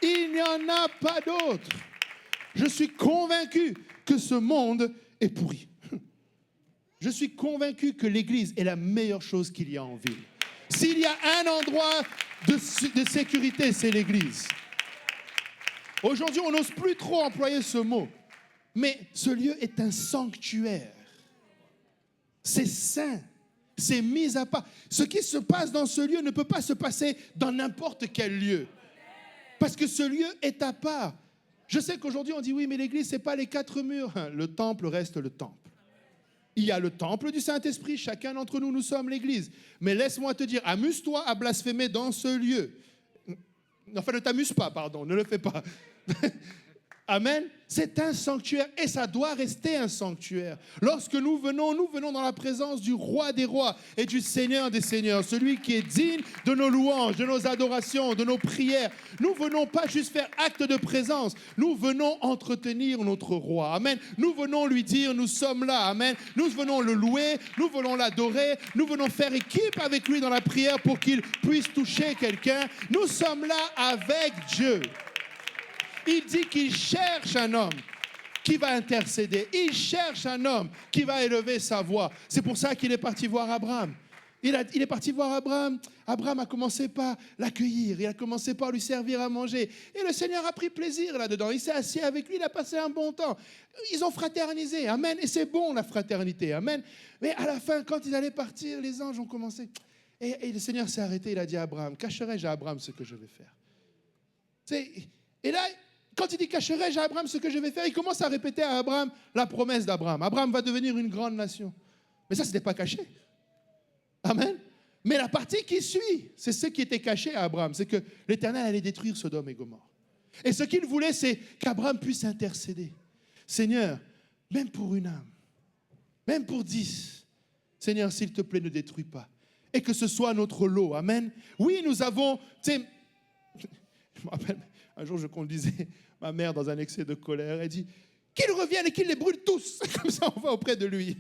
Il n'y en a pas d'autre. Je suis convaincu que ce monde est pourri. Je suis convaincu que l'Église est la meilleure chose qu'il y a en ville. S'il y a un endroit de sécurité, c'est l'Église. Aujourd'hui, on n'ose plus trop employer ce mot. Mais ce lieu est un sanctuaire. C'est saint. C'est mis à part. Ce qui se passe dans ce lieu ne peut pas se passer dans n'importe quel lieu. Parce que ce lieu est à part. Je sais qu'aujourd'hui, on dit oui, mais l'Église, ce n'est pas les 4 murs. Le temple reste le temple. Il y a le temple du Saint-Esprit, chacun d'entre nous, nous sommes l'Église. Mais laisse-moi te dire, amuse-toi à blasphémer dans ce lieu. Enfin, ne t'amuse pas, pardon, ne le fais pas. Amen. C'est un sanctuaire et ça doit rester un sanctuaire. Lorsque nous venons dans la présence du roi des rois et du Seigneur des seigneurs, celui qui est digne de nos louanges, de nos adorations, de nos prières. Nous venons pas juste faire acte de présence, nous venons entretenir notre roi. Amen. Nous venons lui dire, nous sommes là. Amen. Nous venons le louer, nous venons l'adorer, nous venons faire équipe avec lui dans la prière pour qu'il puisse toucher quelqu'un. Nous sommes là avec Dieu. Il dit qu'il cherche un homme qui va intercéder. Il cherche un homme qui va élever sa voix. C'est pour ça qu'il est parti voir Abraham. Il est parti voir Abraham. Abraham a commencé par l'accueillir. Il a commencé par lui servir à manger. Et le Seigneur a pris plaisir là-dedans. Il s'est assis avec lui. Il a passé un bon temps. Ils ont fraternisé. Amen. Et c'est bon, la fraternité. Amen. Mais à la fin, quand ils allaient partir, les anges ont commencé. Et le Seigneur s'est arrêté. Il a dit à Abraham, cacherai-je à Abraham ce que je vais faire? Et là, quand il dit cacherai-je à Abraham ce que je vais faire, il commence à répéter à Abraham la promesse d'Abraham. Abraham va devenir une grande nation. Mais ça, ce n'était pas caché. Amen. Mais la partie qui suit, c'est ce qui était caché à Abraham, c'est que l'Éternel allait détruire Sodome et Gomorrhe. Et ce qu'il voulait, c'est qu'Abraham puisse intercéder. Seigneur, même pour une âme, même pour 10, Seigneur, s'il te plaît, ne détruis pas. Et que ce soit notre lot. Amen. Oui, nous avons... Je me rappelle, un jour, je conduisais ma mère dans un excès de colère. Elle dit, qu'il revienne et qu'il les brûle tous. Comme ça, on va auprès de lui.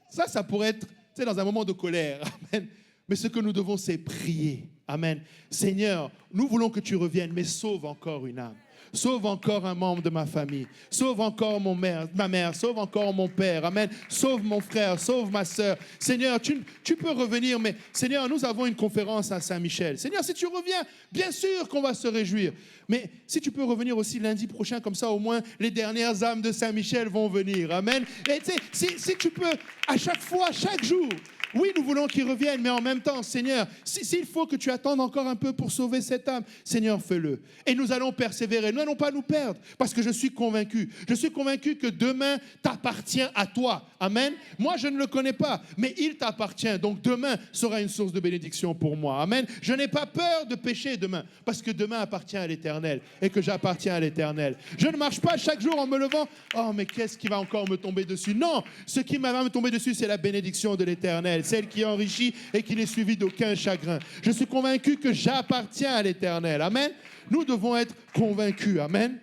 Ça pourrait être... dans un moment de colère. Amen. Mais ce que nous devons, c'est prier. Amen. Seigneur, nous voulons que tu reviennes, mais sauve encore une âme. Sauve encore un membre de ma famille. Sauve encore ma mère. Sauve encore mon père. Amen. Sauve mon frère. Sauve ma soeur. Seigneur, tu peux revenir, mais Seigneur, nous avons une conférence à Saint-Michel. Seigneur, si tu reviens, bien sûr qu'on va se réjouir. Mais si tu peux revenir aussi lundi prochain, comme ça au moins les dernières âmes de Saint-Michel vont venir. Amen. Et si tu peux, à chaque fois, chaque jour, oui, nous voulons qu'il revienne, mais en même temps, Seigneur, s'il faut que tu attendes encore un peu pour sauver cette âme, Seigneur, fais-le. Et nous allons persévérer, nous n'allons pas nous perdre, parce que je suis convaincu que demain t'appartient à toi. Amen. Moi, je ne le connais pas, mais il t'appartient. Donc demain sera une source de bénédiction pour moi. Amen. Je n'ai pas peur de pécher demain, parce que demain appartient à l'Éternel et que j'appartiens à l'Éternel. Je ne marche pas chaque jour en me levant, oh, mais qu'est-ce qui va encore me tomber dessus? Non, ce qui va me tomber dessus, c'est la bénédiction de l'Éternel. Celle qui enrichit et qui n'est suivie d'aucun chagrin. Je suis convaincu que j'appartiens à l'Éternel. Amen. Nous devons être convaincus. Amen.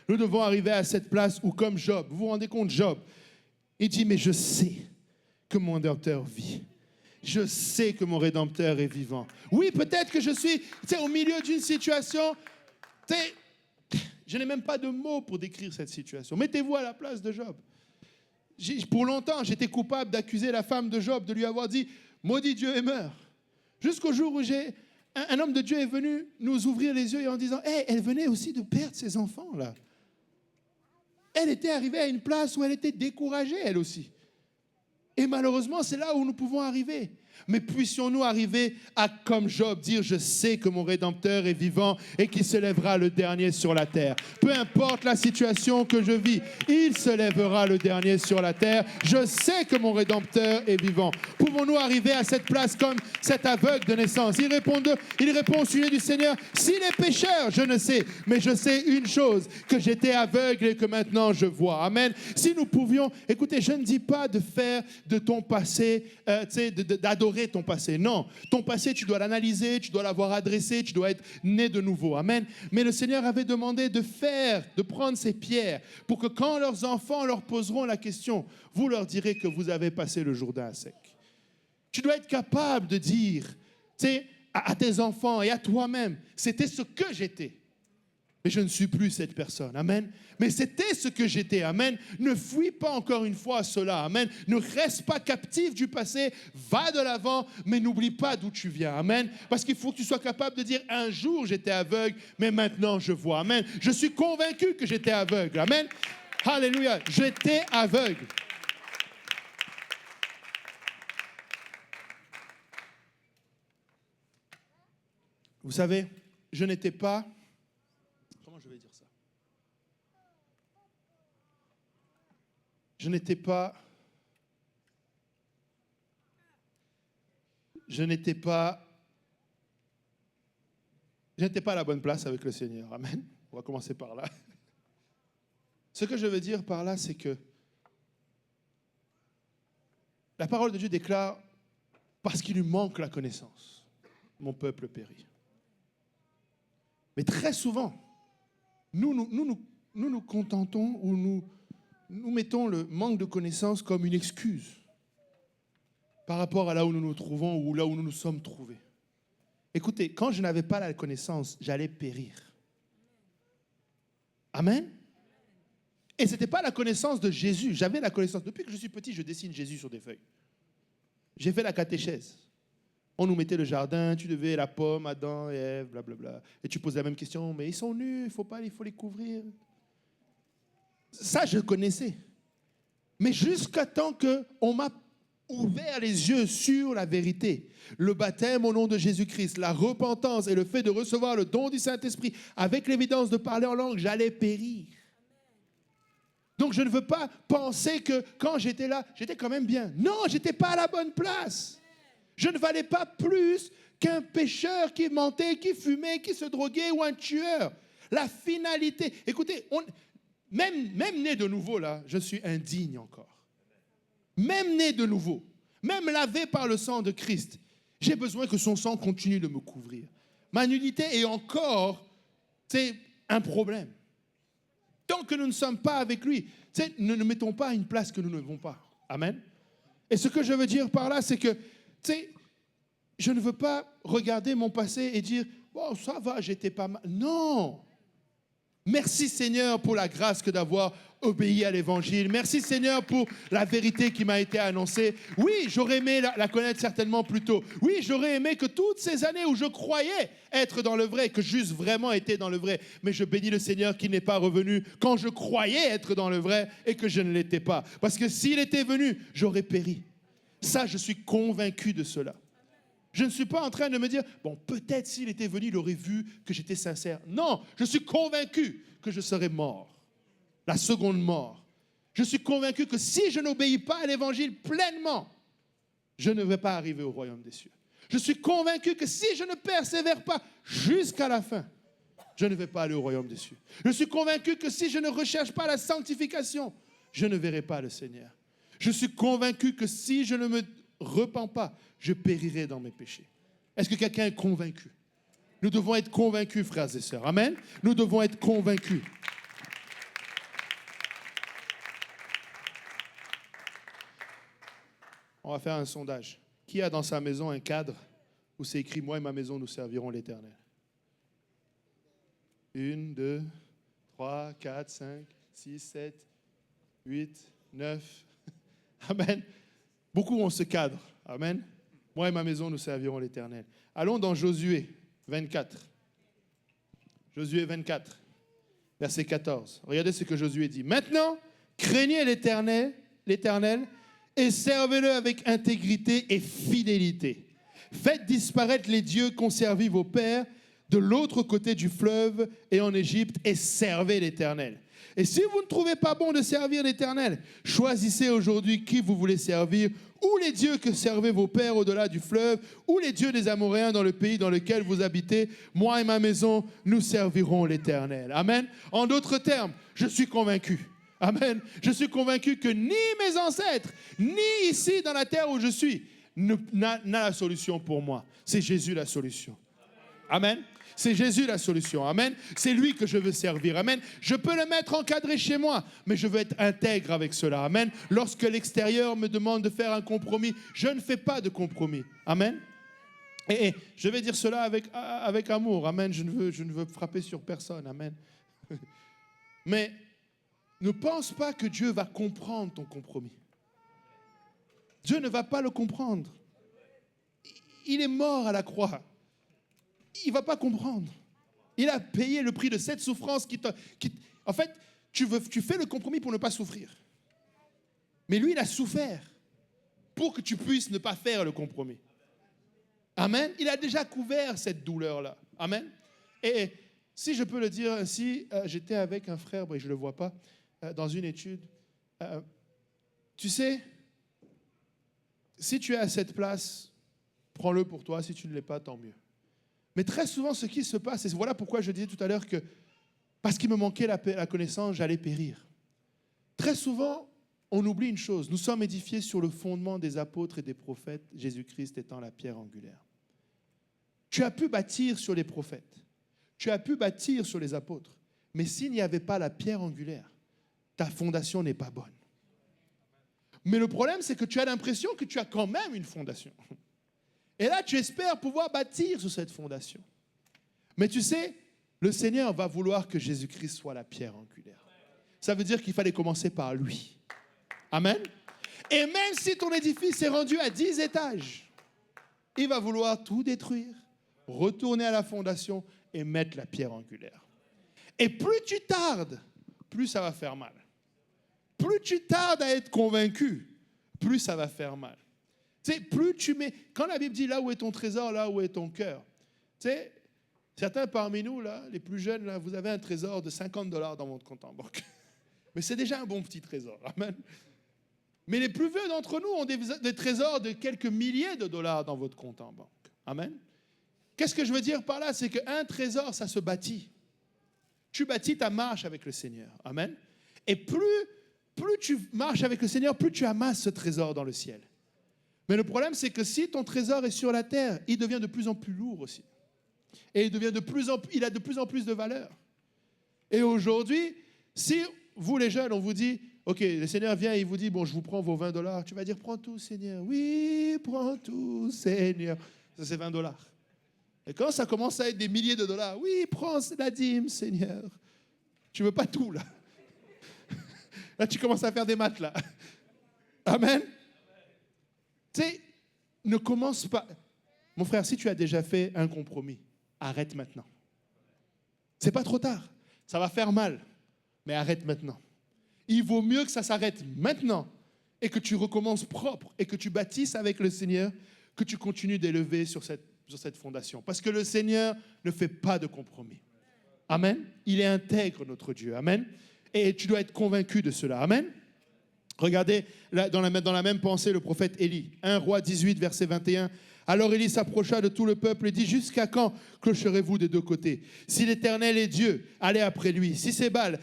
Nous devons arriver à cette place où, comme Job, vous vous rendez compte, Job, il dit, mais je sais que mon Rédempteur vit. Je sais que mon Rédempteur est vivant. Oui, peut-être que je suis au milieu d'une situation, je n'ai même pas de mots pour décrire cette situation. Mettez-vous à la place de Job. Pour longtemps, j'étais coupable d'accuser la femme de Job, de lui avoir dit « Maudit Dieu et meurs ». Jusqu'au jour où un homme de Dieu est venu nous ouvrir les yeux et en disant « Hey, elle venait aussi de perdre ses enfants, là. » Elle était arrivée à une place où elle était découragée, elle aussi. Et malheureusement, c'est là où nous pouvons arriver. Mais puissions-nous arriver à, comme Job, dire « Je sais que mon Rédempteur est vivant et qu'il se lèvera le dernier sur la terre. Peu importe la situation que je vis, il se lèvera le dernier sur la terre. Je sais que mon Rédempteur est vivant. » Pouvons-nous arriver à cette place comme cet aveugle de naissance? Il répond au sujet du Seigneur « S'il est pécheur, je ne sais, mais je sais une chose, que j'étais aveugle et que maintenant je vois. » Amen. Si nous pouvions, écoutez, je ne dis pas de faire de ton passé, d'adorer ton passé. Non, ton passé, tu dois l'analyser, tu dois l'avoir adressé, tu dois être né de nouveau. Amen. Mais le Seigneur avait demandé de prendre ces pierres pour que quand leurs enfants leur poseront la question, vous leur direz que vous avez passé le Jourdain à sec. Tu dois être capable de dire, à tes enfants et à toi-même, c'était ce que j'étais. Mais je ne suis plus cette personne. Amen. Mais c'était ce que j'étais. Amen. Ne fuis pas encore une fois cela. Amen. Ne reste pas captif du passé. Va de l'avant, mais n'oublie pas d'où tu viens. Amen. Parce qu'il faut que tu sois capable de dire un jour j'étais aveugle, mais maintenant je vois. Amen. Je suis convaincu que j'étais aveugle. Amen. Alléluia. J'étais aveugle. Vous savez, je n'étais pas... Comment je vais dire ça? Je n'étais pas à la bonne place avec le Seigneur. Amen. On va commencer par là. Ce que je veux dire par là, c'est que la parole de Dieu déclare, parce qu'il lui manque la connaissance, mon peuple périt. Mais très souvent, nous nous contentons ou nous mettons le manque de connaissance comme une excuse par rapport à là où nous nous trouvons ou là où nous nous sommes trouvés. Écoutez, quand je n'avais pas la connaissance, j'allais périr. Amen. Et ce n'était pas la connaissance de Jésus. J'avais la connaissance. Depuis que je suis petit, je dessine Jésus sur des feuilles. J'ai fait la catéchèse. On nous mettait le jardin, tu devais la pomme, Adam et Ève, blablabla. Et tu poses la même question, mais ils sont nus, il faut les couvrir. Ça, je connaissais. Mais jusqu'à temps qu'on m'a ouvert les yeux sur la vérité, le baptême au nom de Jésus-Christ, la repentance et le fait de recevoir le don du Saint-Esprit, avec l'évidence de parler en langue, j'allais périr. Donc je ne veux pas penser que quand j'étais là, j'étais quand même bien. Non, je n'étais pas à la bonne place. Je ne valais pas plus qu'un pécheur qui mentait, qui fumait, qui se droguait ou un tueur. La finalité, écoutez, même né de nouveau là, je suis indigne encore. Même né de nouveau, même lavé par le sang de Christ, j'ai besoin que son sang continue de me couvrir. Ma nudité est encore, c'est un problème. Tant que nous ne sommes pas avec lui, ne nous mettons pas à une place que nous ne devons pas. Amen. Et ce que je veux dire par là, c'est que, je ne veux pas regarder mon passé et dire, bon, ça va, j'étais pas mal. Non. Merci Seigneur pour la grâce que d'avoir obéi à l'évangile. Merci Seigneur pour la vérité qui m'a été annoncée. Oui, j'aurais aimé la connaître certainement plus tôt. Oui, j'aurais aimé que toutes ces années où je croyais être dans le vrai, que j'eusse vraiment été dans le vrai. Mais je bénis le Seigneur qui n'est pas revenu quand je croyais être dans le vrai et que je ne l'étais pas. Parce que s'il était venu, j'aurais péri. Ça, je suis convaincu de cela. Je ne suis pas en train de me dire, bon, peut-être s'il était venu, il aurait vu que j'étais sincère. Non, je suis convaincu que je serais mort. La seconde mort. Je suis convaincu que si je n'obéis pas à l'évangile pleinement, je ne vais pas arriver au royaume des cieux. Je suis convaincu que si je ne persévère pas jusqu'à la fin, je ne vais pas aller au royaume des cieux. Je suis convaincu que si je ne recherche pas la sanctification, je ne verrai pas le Seigneur. Je suis convaincu que si je ne me repens pas, je périrai dans mes péchés. Est-ce que quelqu'un est convaincu? Nous devons être convaincus, frères et sœurs. Amen. Nous devons être convaincus. On va faire un sondage. Qui a dans sa maison un cadre où c'est écrit « Moi et ma maison, nous servirons l'Éternel » 1, 2, 3, 4, 5, 6, 7, 8, 9. Amen. Beaucoup ont ce cadre. Amen. Moi et ma maison, nous servirons l'Éternel. Allons dans Josué 24. Josué 24, verset 14. Regardez ce que Josué dit. Maintenant, craignez l'Éternel, et servez-le avec intégrité et fidélité. Faites disparaître les dieux qu'ont servis vos pères de l'autre côté du fleuve et en Égypte, et servez l'Éternel. Et si vous ne trouvez pas bon de servir l'Éternel, choisissez aujourd'hui qui vous voulez servir, ou les dieux que servaient vos pères au-delà du fleuve, ou les dieux des Amoréens dans le pays dans lequel vous habitez. Moi et ma maison, nous servirons l'Éternel. Amen. En d'autres termes, je suis convaincu. Amen. Je suis convaincu que ni mes ancêtres, ni ici dans la terre où je suis, n'a la solution pour moi. C'est Jésus la solution. Amen. C'est Jésus la solution. Amen. C'est lui que je veux servir. Amen. Je peux le mettre encadré chez moi, mais je veux être intègre avec cela. Amen. Lorsque l'extérieur me demande de faire un compromis, je ne fais pas de compromis. Amen. Et je vais dire cela avec amour. Amen. Je ne veux frapper sur personne. Amen. Mais ne pense pas que Dieu va comprendre ton compromis. Dieu ne va pas le comprendre. Il est mort à la croix. Il ne va pas comprendre. Il a payé le prix de cette souffrance en fait, tu fais le compromis pour ne pas souffrir. Mais lui, il a souffert pour que tu puisses ne pas faire le compromis. Amen. Il a déjà couvert cette douleur-là. Amen. Et si je peux le dire ainsi, j'étais avec un frère, je ne le vois pas, dans une étude. Tu sais, si tu es à cette place, prends-le pour toi. Si tu ne l'es pas, tant mieux. Mais très souvent, ce qui se passe, et voilà pourquoi je disais tout à l'heure que, parce qu'il me manquait la connaissance, j'allais périr. Très souvent, on oublie une chose. Nous sommes édifiés sur le fondement des apôtres et des prophètes, Jésus-Christ étant la pierre angulaire. Tu as pu bâtir sur les prophètes. Tu as pu bâtir sur les apôtres. Mais s'il n'y avait pas la pierre angulaire, ta fondation n'est pas bonne. Mais le problème, c'est que tu as l'impression que tu as quand même une fondation. Et là, tu espères pouvoir bâtir sur cette fondation. Mais tu sais, le Seigneur va vouloir que Jésus-Christ soit la pierre angulaire. Ça veut dire qu'il fallait commencer par lui. Amen. Et même si ton édifice est rendu à 10 étages, il va vouloir tout détruire, retourner à la fondation et mettre la pierre angulaire. Et plus tu tardes, plus ça va faire mal. Plus tu tardes à être convaincu, plus ça va faire mal. Tu sais, plus tu mets... Quand la Bible dit là où est ton trésor, là où est ton cœur. Tu sais, certains parmi nous, là, les plus jeunes, là, vous avez un trésor de $50 dans votre compte en banque. Mais c'est déjà un bon petit trésor. Amen. Mais les plus vieux d'entre nous ont des trésors de quelques milliers de dollars dans votre compte en banque. Amen. Qu'est-ce que je veux dire par là? C'est qu'un trésor, ça se bâtit. Tu bâtis ta marche avec le Seigneur. Amen. Et plus tu marches avec le Seigneur, plus tu amasses ce trésor dans le ciel. Mais le problème, c'est que si ton trésor est sur la terre, il devient de plus en plus lourd aussi. Et il a de plus en plus de valeur. Et aujourd'hui, si vous les jeunes, on vous dit, OK, le Seigneur vient et il vous dit, bon, je vous prends vos $20. Tu vas dire, prends tout, Seigneur. Oui, prends tout, Seigneur. Ça, c'est $20. Et quand ça commence à être des milliers de dollars, oui, prends la dîme, Seigneur. Tu veux pas tout, là. Là, tu commences à faire des maths, là. Amen. Tu sais, ne commence pas. Mon frère, si tu as déjà fait un compromis, arrête maintenant. C'est pas trop tard. Ça va faire mal, mais arrête maintenant. Il vaut mieux que ça s'arrête maintenant et que tu recommences propre et que tu bâtisses avec le Seigneur, que tu continues d'élever sur cette fondation. Parce que le Seigneur ne fait pas de compromis. Amen. Il est intègre, notre Dieu. Amen. Et tu dois être convaincu de cela. Amen. Regardez, là, dans la même pensée, le prophète Élie. 1 Roi 18, verset 21. Alors Élie s'approcha de tout le peuple et dit, jusqu'à quand clocherez-vous des deux côtés? Si l'Éternel est Dieu, allez après lui. Si c'est Baal,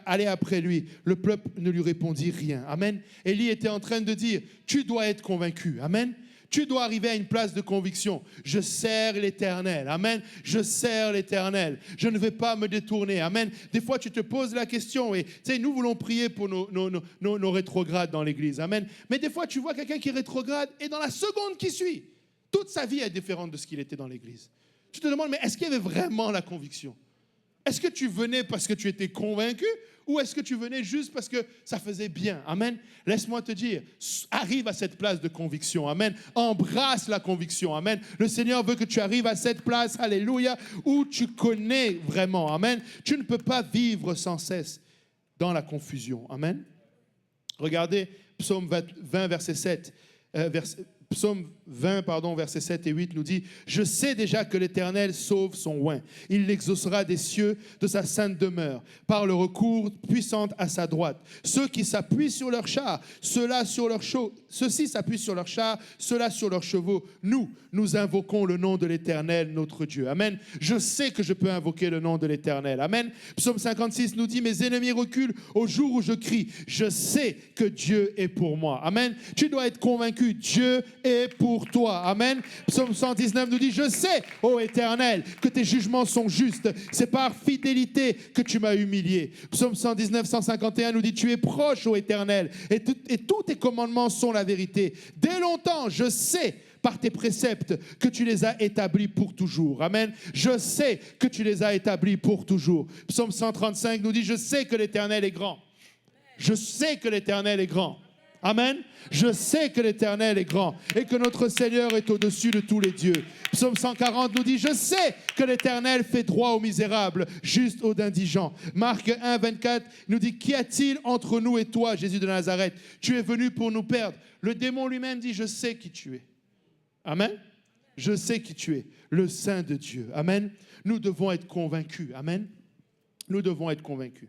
allez après lui. Le peuple ne lui répondit rien. Amen. Élie était en train de dire, tu dois être convaincu. Amen. Tu dois arriver à une place de conviction. Je sers l'Éternel. Amen. Je sers l'Éternel. Je ne vais pas me détourner. Amen. Des fois, tu te poses la question. Et tu sais, nous voulons prier pour nos rétrogrades dans l'Église. Amen. Mais des fois, tu vois quelqu'un qui est rétrograde et dans la seconde qui suit, toute sa vie est différente de ce qu'il était dans l'Église. Tu te demandes, mais est-ce qu'il y avait vraiment la conviction? Est-ce que tu venais parce que tu étais convaincu ou est-ce que tu venais juste parce que ça faisait bien? Amen. Laisse-moi te dire, arrive à cette place de conviction. Amen. Embrasse la conviction. Amen. Le Seigneur veut que tu arrives à cette place, alléluia, où tu connais vraiment. Amen. Tu ne peux pas vivre sans cesse dans la confusion. Amen. Regardez Psaume 20, verset 7. Psaume 20, versets 7 et 8 nous dit « Je sais déjà que l'Éternel sauve son oint. Il l'exaucera des cieux de sa sainte demeure, par le recours puissant à sa droite. Ceux qui s'appuient sur leurs chars, ceux-ci s'appuient sur leurs chars, ceux-là sur leurs chevaux. Nous invoquons le nom de l'Éternel, notre Dieu. » Amen. Je sais que je peux invoquer le nom de l'Éternel. Amen. Psaume 56 nous dit « Mes ennemis reculent au jour où je crie. Je sais que Dieu est pour moi. » Amen. Tu dois être convaincu, Dieu est pour toi. Amen. Psaume 119 nous dit, je sais, ô Éternel, que tes jugements sont justes. C'est par fidélité que tu m'as humilié. Psaume 119, 151 nous dit, tu es proche, ô Éternel, et tous tes commandements sont la vérité. Dès longtemps, je sais par tes préceptes que tu les as établis pour toujours. Amen. Je sais que tu les as établis pour toujours. Psaume 135 nous dit, je sais que l'Éternel est grand. Je sais que l'Éternel est grand. Amen. Je sais que l'Éternel est grand et que notre Seigneur est au-dessus de tous les dieux. Psaume 140 nous dit, je sais que l'Éternel fait droit aux misérables, juste aux indigents. Marc 1, 24 nous dit, qu'y a-t-il entre nous et toi, Jésus de Nazareth? Tu es venu pour nous perdre. Le démon lui-même dit, je sais qui tu es. Amen. Je sais qui tu es, le Saint de Dieu. Amen. Nous devons être convaincus. Amen. Nous devons être convaincus.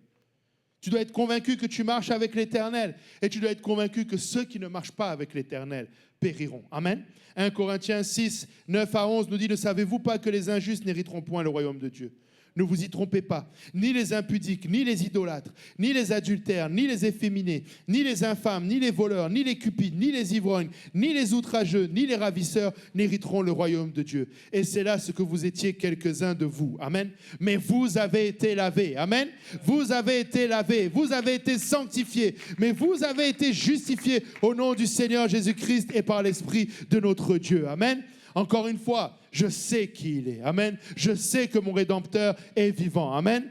Tu dois être convaincu que tu marches avec l'Éternel et tu dois être convaincu que ceux qui ne marchent pas avec l'Éternel périront. Amen. 1 Corinthiens 6, 9 à 11 nous dit, ne savez-vous pas que les injustes n'hériteront point le royaume de Dieu? Ne vous y trompez pas, ni les impudiques, ni les idolâtres, ni les adultères, ni les efféminés, ni les infâmes, ni les voleurs, ni les cupides, ni les ivrognes, ni les outrageux, ni les ravisseurs n'hériteront le royaume de Dieu. Et c'est là ce que vous étiez quelques-uns de vous. Amen. Mais vous avez été lavés. Amen. Vous avez été lavés. Vous avez été sanctifiés. Mais vous avez été justifiés au nom du Seigneur Jésus-Christ et par l'Esprit de notre Dieu. Amen. Encore une fois, je sais qui il est. Amen. Je sais que mon Rédempteur est vivant. Amen.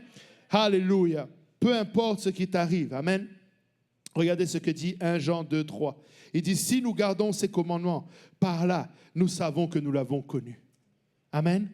Alléluia. Peu importe ce qui t'arrive. Amen. Regardez ce que dit 1 Jean 2, 3. Il dit, si nous gardons ses commandements, par là, nous savons que nous l'avons connu. Amen.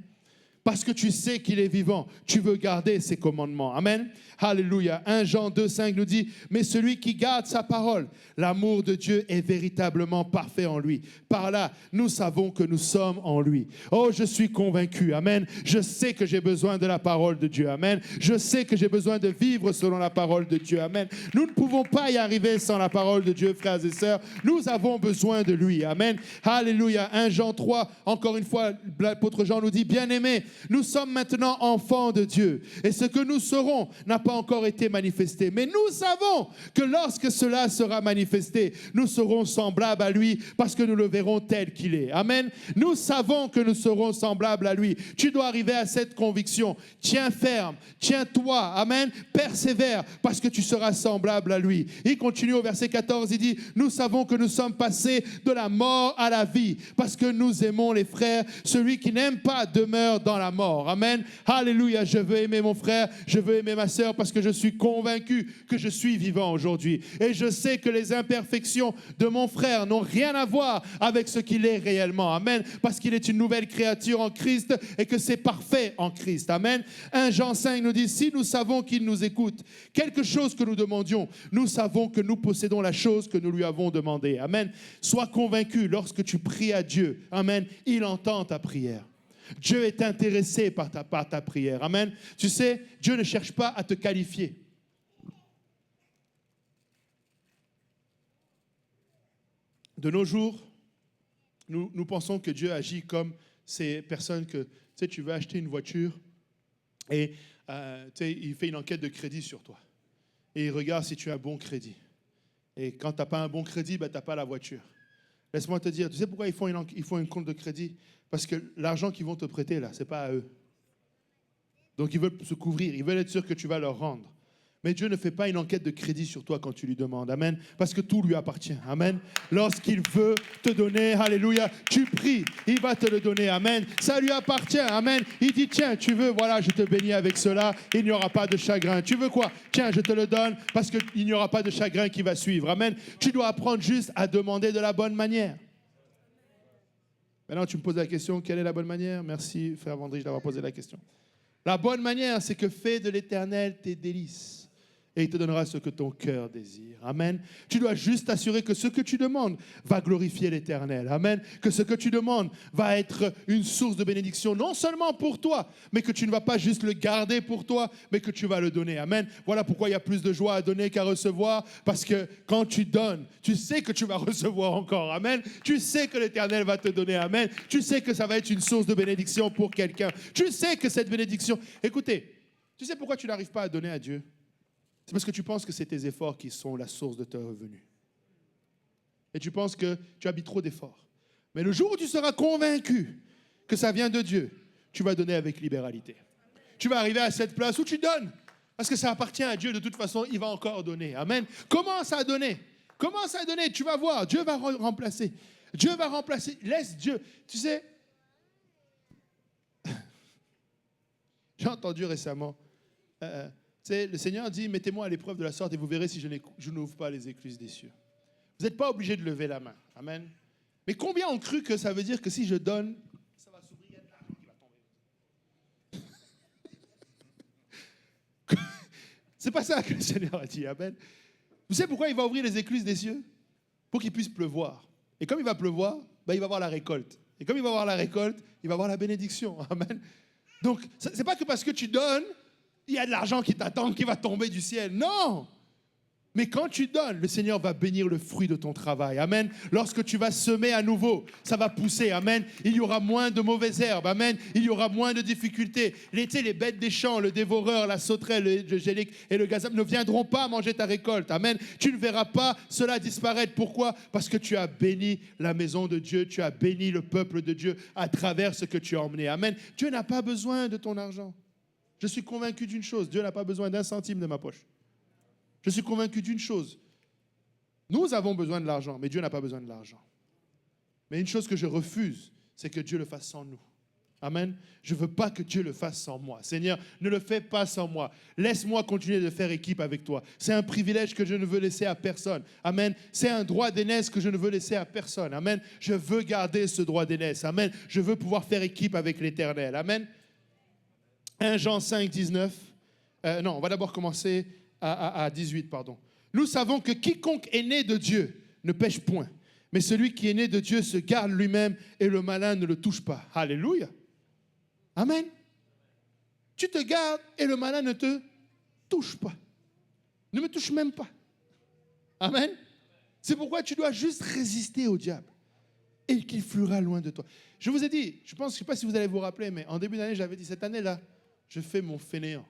Parce que tu sais qu'il est vivant, tu veux garder ses commandements. Amen. Alléluia. 1 Jean 2, 5 nous dit, mais celui qui garde sa parole, l'amour de Dieu est véritablement parfait en lui. Par là, nous savons que nous sommes en lui. Oh, je suis convaincu. Amen. Je sais que j'ai besoin de la parole de Dieu. Amen. Je sais que j'ai besoin de vivre selon la parole de Dieu. Amen. Nous ne pouvons pas y arriver sans la parole de Dieu, frères et sœurs. Nous avons besoin de lui. Amen. Alléluia. 1 Jean 3, encore une fois, l'apôtre Jean nous dit, bien-aimés, nous sommes maintenant enfants de Dieu. Et ce que nous serons n'a pas encore été manifesté. Mais nous savons que lorsque cela sera manifesté, nous serons semblables à lui parce que nous le verrons tel qu'il est. Amen. Nous savons que nous serons semblables à lui. Tu dois arriver à cette conviction. Tiens ferme. Tiens-toi. Amen. Persévère parce que tu seras semblable à lui. Il continue au verset 14. Il dit, nous savons que nous sommes passés de la mort à la vie parce que nous aimons les frères. Celui qui n'aime pas demeure dans la mort. Amen. Alléluia. Je veux aimer mon frère. Je veux aimer ma sœur parce que je suis convaincu que je suis vivant aujourd'hui. Et je sais que les imperfections de mon frère n'ont rien à voir avec ce qu'il est réellement. Amen. Parce qu'il est une nouvelle créature en Christ et que c'est parfait en Christ. Amen. 1 Jean 5 nous dit, si nous savons qu'il nous écoute, quelque chose que nous demandions, nous savons que nous possédons la chose que nous lui avons demandée. Amen. Sois convaincu lorsque tu pries à Dieu. Amen. Il entend ta prière. Dieu est intéressé par ta prière. Amen. Tu sais, Dieu ne cherche pas à te qualifier. De nos jours, nous pensons que Dieu agit comme ces personnes que, tu sais, tu veux acheter une voiture et tu sais, il fait une enquête de crédit sur toi. Et il regarde si tu as un bon crédit. Et quand tu n'as pas un bon crédit, ben, tu n'as pas la voiture. Laisse-moi te dire, tu sais pourquoi ils font un compte de crédit? Parce que l'argent qu'ils vont te prêter, là, ce n'est pas à eux. Donc, ils veulent se couvrir. Ils veulent être sûrs que tu vas leur rendre. Mais Dieu ne fait pas une enquête de crédit sur toi quand tu lui demandes. Amen. Parce que tout lui appartient. Amen. Lorsqu'il veut te donner, alléluia, tu pries, il va te le donner. Amen. Ça lui appartient. Amen. Il dit, tiens, tu veux, voilà, je te bénis avec cela. Il n'y aura pas de chagrin. Tu veux quoi? Tiens, je te le donne parce qu'il n'y aura pas de chagrin qui va suivre. Amen. Tu dois apprendre juste à demander de la bonne manière. Maintenant, tu me poses la question, quelle est la bonne manière? Merci, frère Vendry, d'avoir posé la question. La bonne manière, c'est que fais de l'Éternel tes délices. Et il te donnera ce que ton cœur désire. Amen. Tu dois juste t'assurer que ce que tu demandes va glorifier l'Éternel. Amen. Que ce que tu demandes va être une source de bénédiction, non seulement pour toi, mais que tu ne vas pas juste le garder pour toi, mais que tu vas le donner. Amen. Voilà pourquoi il y a plus de joie à donner qu'à recevoir, parce que quand tu donnes, tu sais que tu vas recevoir encore. Amen. Tu sais que l'Éternel va te donner. Amen. Tu sais que ça va être une source de bénédiction pour quelqu'un. Tu sais que cette bénédiction... Écoutez, tu sais pourquoi tu n'arrives pas à donner à Dieu? C'est parce que tu penses que c'est tes efforts qui sont la source de tes revenus. Et tu penses que tu habites trop d'efforts. Mais le jour où tu seras convaincu que ça vient de Dieu, tu vas donner avec libéralité. Tu vas arriver à cette place où tu donnes. Parce que ça appartient à Dieu. De toute façon, il va encore donner. Amen. Commence à donner. Commence à donner. Tu vas voir. Dieu va remplacer. Dieu va remplacer. Laisse Dieu. Tu sais, j'ai entendu récemment... le Seigneur dit, mettez-moi à l'épreuve de la sorte et vous verrez si je n'ouvre pas les écluses des cieux. Vous n'êtes pas obligé de lever la main. Amen. Mais combien ont cru que ça veut dire que si je donne, ça va s'ouvrir, il y a de l'argent qui va tomber. C'est pas ça que le Seigneur a dit. Amen. Vous savez pourquoi il va ouvrir les écluses des cieux? Pour qu'il puisse pleuvoir. Et comme il va pleuvoir, ben, il va avoir la récolte. Et comme il va avoir la récolte, il va avoir la bénédiction. Amen. Donc, ce n'est pas que parce que tu donnes, il y a de l'argent qui t'attend, qui va tomber du ciel. Non! Mais quand tu donnes, le Seigneur va bénir le fruit de ton travail. Amen. Lorsque tu vas semer à nouveau, ça va pousser. Amen. Il y aura moins de mauvaises herbes. Amen. Il y aura moins de difficultés. Les bêtes des champs, le dévoreur, la sauterelle, le gélique et le gazelle ne viendront pas manger ta récolte. Amen. Tu ne verras pas cela disparaître. Pourquoi? Parce que tu as béni la maison de Dieu. Tu as béni le peuple de Dieu à travers ce que tu as emmené. Amen. Dieu n'a pas besoin de ton argent. Je suis convaincu d'une chose. Dieu n'a pas besoin d'un centime de ma poche. Je suis convaincu d'une chose. Nous avons besoin de l'argent, mais Dieu n'a pas besoin de l'argent. Mais une chose que je refuse, c'est que Dieu le fasse sans nous. Amen. Je ne veux pas que Dieu le fasse sans moi. Seigneur, ne le fais pas sans moi. Laisse-moi continuer de faire équipe avec toi. C'est un privilège que je ne veux laisser à personne. Amen. C'est un droit d'aînesse que je ne veux laisser à personne. Amen. Je veux garder ce droit d'aînesse. Amen. Je veux pouvoir faire équipe avec l'Éternel. Amen. 1 Jean 5, 19. Non, on va d'abord commencer à 18, pardon. Nous savons que quiconque est né de Dieu ne pêche point. Mais celui qui est né de Dieu se garde lui-même et le malin ne le touche pas. Alléluia. Amen. Tu te gardes et le malin ne te touche pas. Ne me touche même pas. Amen. C'est pourquoi tu dois juste résister au diable et qu'il fuira loin de toi. Je vous ai dit, je ne sais pas si vous allez vous rappeler, mais en début d'année, j'avais dit, cette année-là, je fais mon fainéant.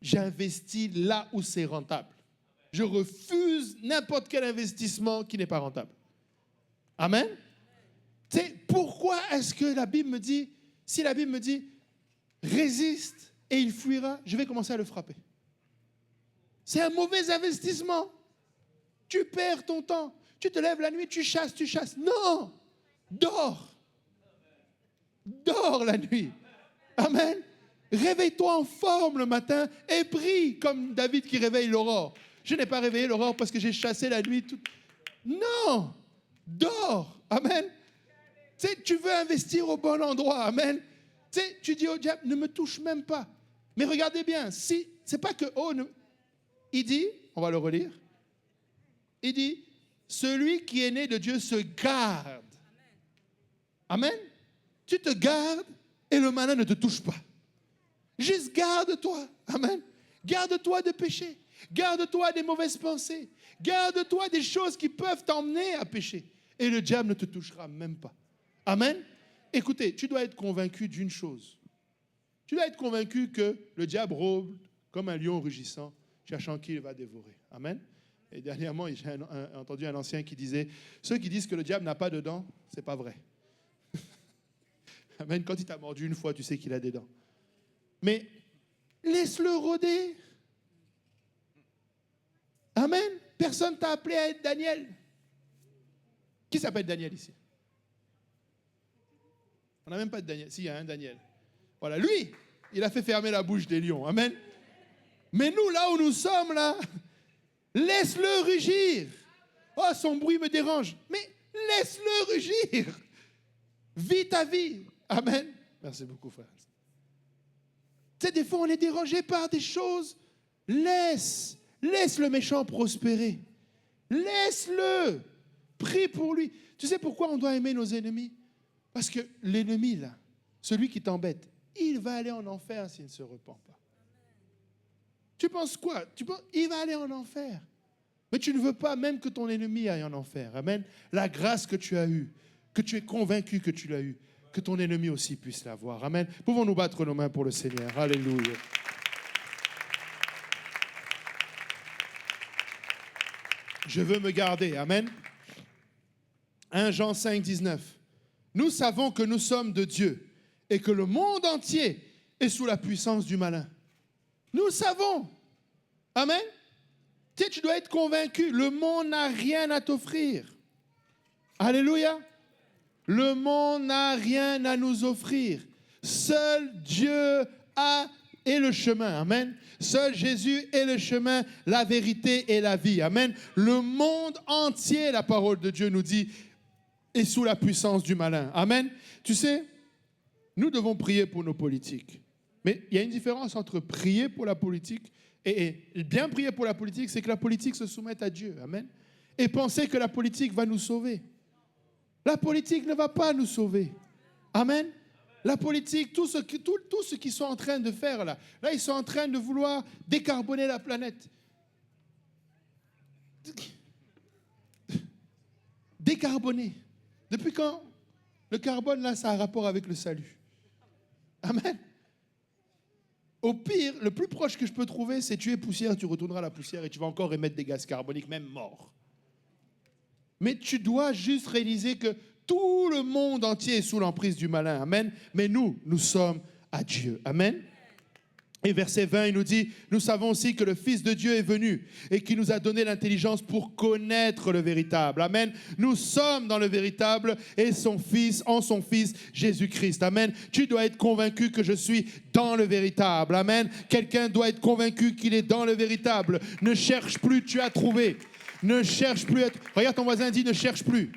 J'investis là où c'est rentable. Je refuse n'importe quel investissement qui n'est pas rentable. Amen. Tu sais, pourquoi est-ce que la Bible me dit, si la Bible me dit, résiste et il fuira, je vais commencer à le frapper. C'est un mauvais investissement. Tu perds ton temps. Tu te lèves la nuit, tu chasses. Non! Dors. Dors la nuit. Amen. Réveille-toi en forme le matin et prie comme David qui réveille l'aurore. Je n'ai pas réveillé l'aurore parce que j'ai chassé la nuit. Non! Dors. Amen. Tu sais, tu veux investir au bon endroit. Amen. Tu sais, tu dis au diable, ne me touche même pas. Mais regardez bien, si c'est pas que il dit, on va le relire. Il dit, celui qui est né de Dieu se garde. Amen. Tu te gardes et le malin ne te touche pas. Juste garde-toi. Amen. Garde-toi de pécher. Garde-toi des mauvaises pensées. Garde-toi des choses qui peuvent t'emmener à pécher. Et le diable ne te touchera même pas. Amen. Écoutez, tu dois être convaincu d'une chose. Tu dois être convaincu que le diable rôde comme un lion rugissant, cherchant qui il va dévorer. Amen. Et dernièrement, j'ai entendu un ancien qui disait, ceux qui disent que le diable n'a pas de dents, c'est pas vrai. Amen. Quand il t'a mordu une fois, tu sais qu'il a des dents. Mais laisse-le rôder. Amen. Personne t'a appelé à être Daniel. Qui s'appelle Daniel ici? On n'a même pas de Daniel. Si, il y a un Daniel. Voilà, lui, il a fait fermer la bouche des lions. Amen. Mais nous, là où nous sommes, là, laisse-le rugir. Oh, son bruit me dérange. Mais laisse-le rugir. Vis ta vie. Amen. Merci beaucoup, frère. Tu sais, des fois, on est dérangé par des choses. Laisse le méchant prospérer. Laisse-le. Prie pour lui. Tu sais pourquoi on doit aimer nos ennemis? Parce que l'ennemi, là, celui qui t'embête, il va aller en enfer s'il ne se repent pas. Tu penses quoi? Il va aller en enfer. Mais tu ne veux pas même que ton ennemi aille en enfer. Amen. La grâce que tu as eue, que tu es convaincu que tu l'as eue, que ton ennemi aussi puisse l'avoir. Amen. Pouvons-nous battre nos mains pour le Seigneur? Alléluia. Je veux me garder. Amen. 1 Jean 5, 19. Nous savons que nous sommes de Dieu et que le monde entier est sous la puissance du malin. Nous savons. Amen. Tu sais, tu dois être convaincu. Le monde n'a rien à t'offrir. Alléluia. Le monde n'a rien à nous offrir. Seul Dieu est le chemin. Amen. Seul Jésus est le chemin, la vérité et la vie. Amen. Le monde entier, la parole de Dieu nous dit, est sous la puissance du malin. Amen. Tu sais, nous devons prier pour nos politiques. Mais il y a une différence entre prier pour la politique et bien prier pour la politique, c'est que la politique se soumette à Dieu. Amen. Et penser que la politique va nous sauver. La politique ne va pas nous sauver. Amen. La politique, tout ce qu'ils sont en train de faire là, ils sont en train de vouloir décarboner la planète. Décarboner. Depuis quand le carbone, là, ça a un rapport avec le salut? Amen. Au pire, le plus proche que je peux trouver, c'est tu es poussière, tu retourneras à la poussière et tu vas encore émettre des gaz carboniques, même morts. Mais tu dois juste réaliser que tout le monde entier est sous l'emprise du malin. Amen. Mais nous sommes à Dieu. Amen. Et verset 20, il nous dit, nous savons aussi que le Fils de Dieu est venu et qu'il nous a donné l'intelligence pour connaître le véritable. Amen. Nous sommes dans le véritable et en son Fils Jésus-Christ. Amen. Tu dois être convaincu que je suis dans le véritable. Amen. Quelqu'un doit être convaincu qu'il est dans le véritable. Ne cherche plus, tu as trouvé. Ne cherche plus. Regarde ton voisin, dit ne cherche plus.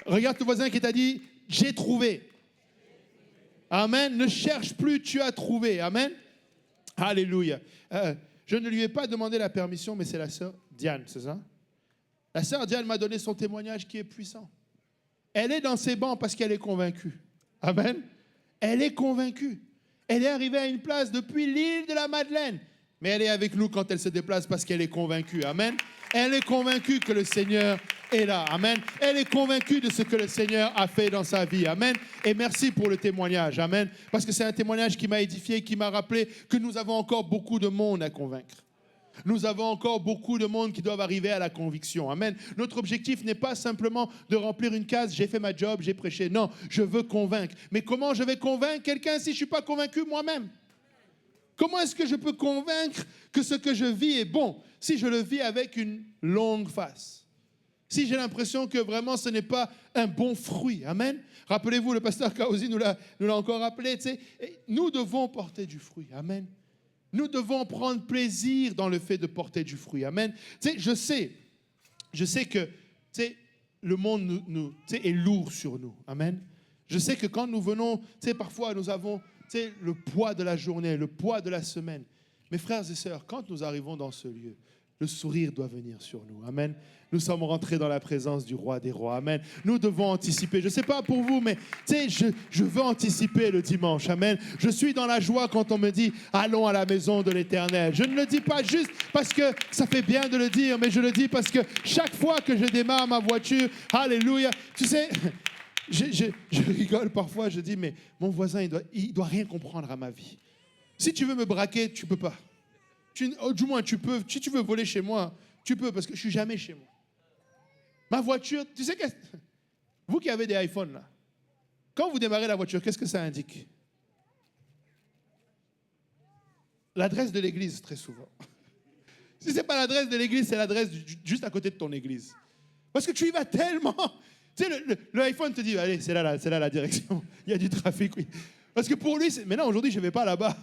Regarde ton voisin qui t'a dit, j'ai trouvé. Amen. Ne cherche plus, tu as trouvé. Amen. Alléluia. Je ne lui ai pas demandé la permission, mais c'est la sœur Diane, c'est ça? La sœur Diane m'a donné son témoignage qui est puissant. Elle est dans ses bancs parce qu'elle est convaincue. Amen. Elle est convaincue. Elle est arrivée à une place depuis l'île de la Madeleine. Mais elle est avec nous quand elle se déplace parce qu'elle est convaincue. Amen. Elle est convaincue que le Seigneur est là. Amen. Elle est convaincue de ce que le Seigneur a fait dans sa vie. Amen. Et merci pour le témoignage. Amen. Parce que c'est un témoignage qui m'a édifié, qui m'a rappelé que nous avons encore beaucoup de monde à convaincre. Nous avons encore beaucoup de monde qui doivent arriver à la conviction. Amen. Notre objectif n'est pas simplement de remplir une case, j'ai fait ma job, j'ai prêché. Non, je veux convaincre. Mais comment je vais convaincre quelqu'un si je ne suis pas convaincu moi-même? Comment est-ce que je peux convaincre que ce que je vis est bon si je le vis avec une longue face? Si j'ai l'impression que vraiment ce n'est pas un bon fruit. Amen. Rappelez-vous, le pasteur Kaozi nous l'a encore rappelé. Nous devons porter du fruit. Amen. Nous devons prendre plaisir dans le fait de porter du fruit. Amen. Je sais que le monde est lourd sur nous. Amen. Je sais que quand nous venons, parfois nous avons le poids de la journée, le poids de la semaine. Mes frères et sœurs, quand nous arrivons dans ce lieu, le sourire doit venir sur nous. Amen. Nous sommes rentrés dans la présence du roi des rois. Amen. Nous devons anticiper. Je ne sais pas pour vous, mais je veux anticiper le dimanche. Amen. Je suis dans la joie quand on me dit « Allons à la maison de l'Éternel ». Je ne le dis pas juste parce que ça fait bien de le dire, mais je le dis parce que chaque fois que je démarre ma voiture, alléluia, tu sais... Je rigole parfois, je dis, mais mon voisin, il doit rien comprendre à ma vie. Si tu veux me braquer, tu ne peux pas. Du moins, tu peux. Si tu veux voler chez moi, tu peux, parce que je ne suis jamais chez moi. Ma voiture, tu sais, vous qui avez des iPhones, là, quand vous démarrez la voiture, qu'est-ce que ça indique? L'adresse de l'église, très souvent. Si ce n'est pas l'adresse de l'église, c'est l'adresse juste à côté de ton église. Parce que tu y vas tellement... Tu sais, le iPhone te dit, allez, c'est là la direction. Il y a du trafic, oui. Parce que pour lui, mais non, aujourd'hui, je ne vais pas là-bas.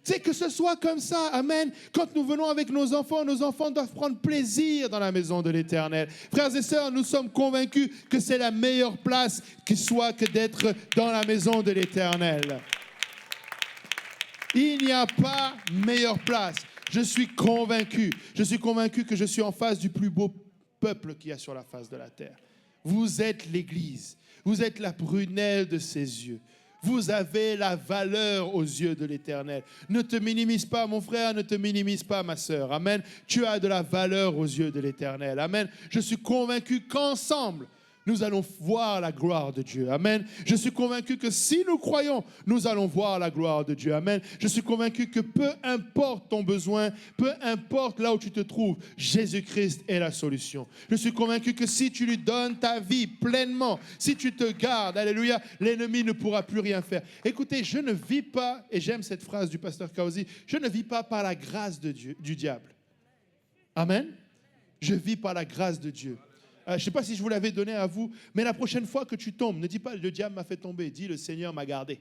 Tu sais, que ce soit comme ça, amen. Quand nous venons avec nos enfants doivent prendre plaisir dans la maison de l'Éternel. Frères et sœurs, nous sommes convaincus que c'est la meilleure place qui soit que d'être dans la maison de l'Éternel. Il n'y a pas meilleure place. Je suis convaincu que je suis en face du plus beau peuple qu'il y a sur la face de la terre. Vous êtes l'Église. Vous êtes la prunelle de ses yeux. Vous avez la valeur aux yeux de l'Éternel. Ne te minimise pas, mon frère, ne te minimise pas, ma sœur. Amen. Tu as de la valeur aux yeux de l'Éternel. Amen. Je suis convaincu qu'ensemble, nous allons voir la gloire de Dieu. Amen. Je suis convaincu que si nous croyons, nous allons voir la gloire de Dieu. Amen. Je suis convaincu que peu importe ton besoin, peu importe là où tu te trouves, Jésus-Christ est la solution. Je suis convaincu que si tu lui donnes ta vie pleinement, si tu te gardes, alléluia, l'ennemi ne pourra plus rien faire. Écoutez, je ne vis pas, et j'aime cette phrase du pasteur Kaozi, je ne vis pas par la grâce de Dieu, du diable. Amen. Je vis par la grâce de Dieu. Je ne sais pas si je vous l'avais donné à vous, mais la prochaine fois que tu tombes, ne dis pas « le diable m'a fait tomber », dis « le Seigneur m'a gardé ».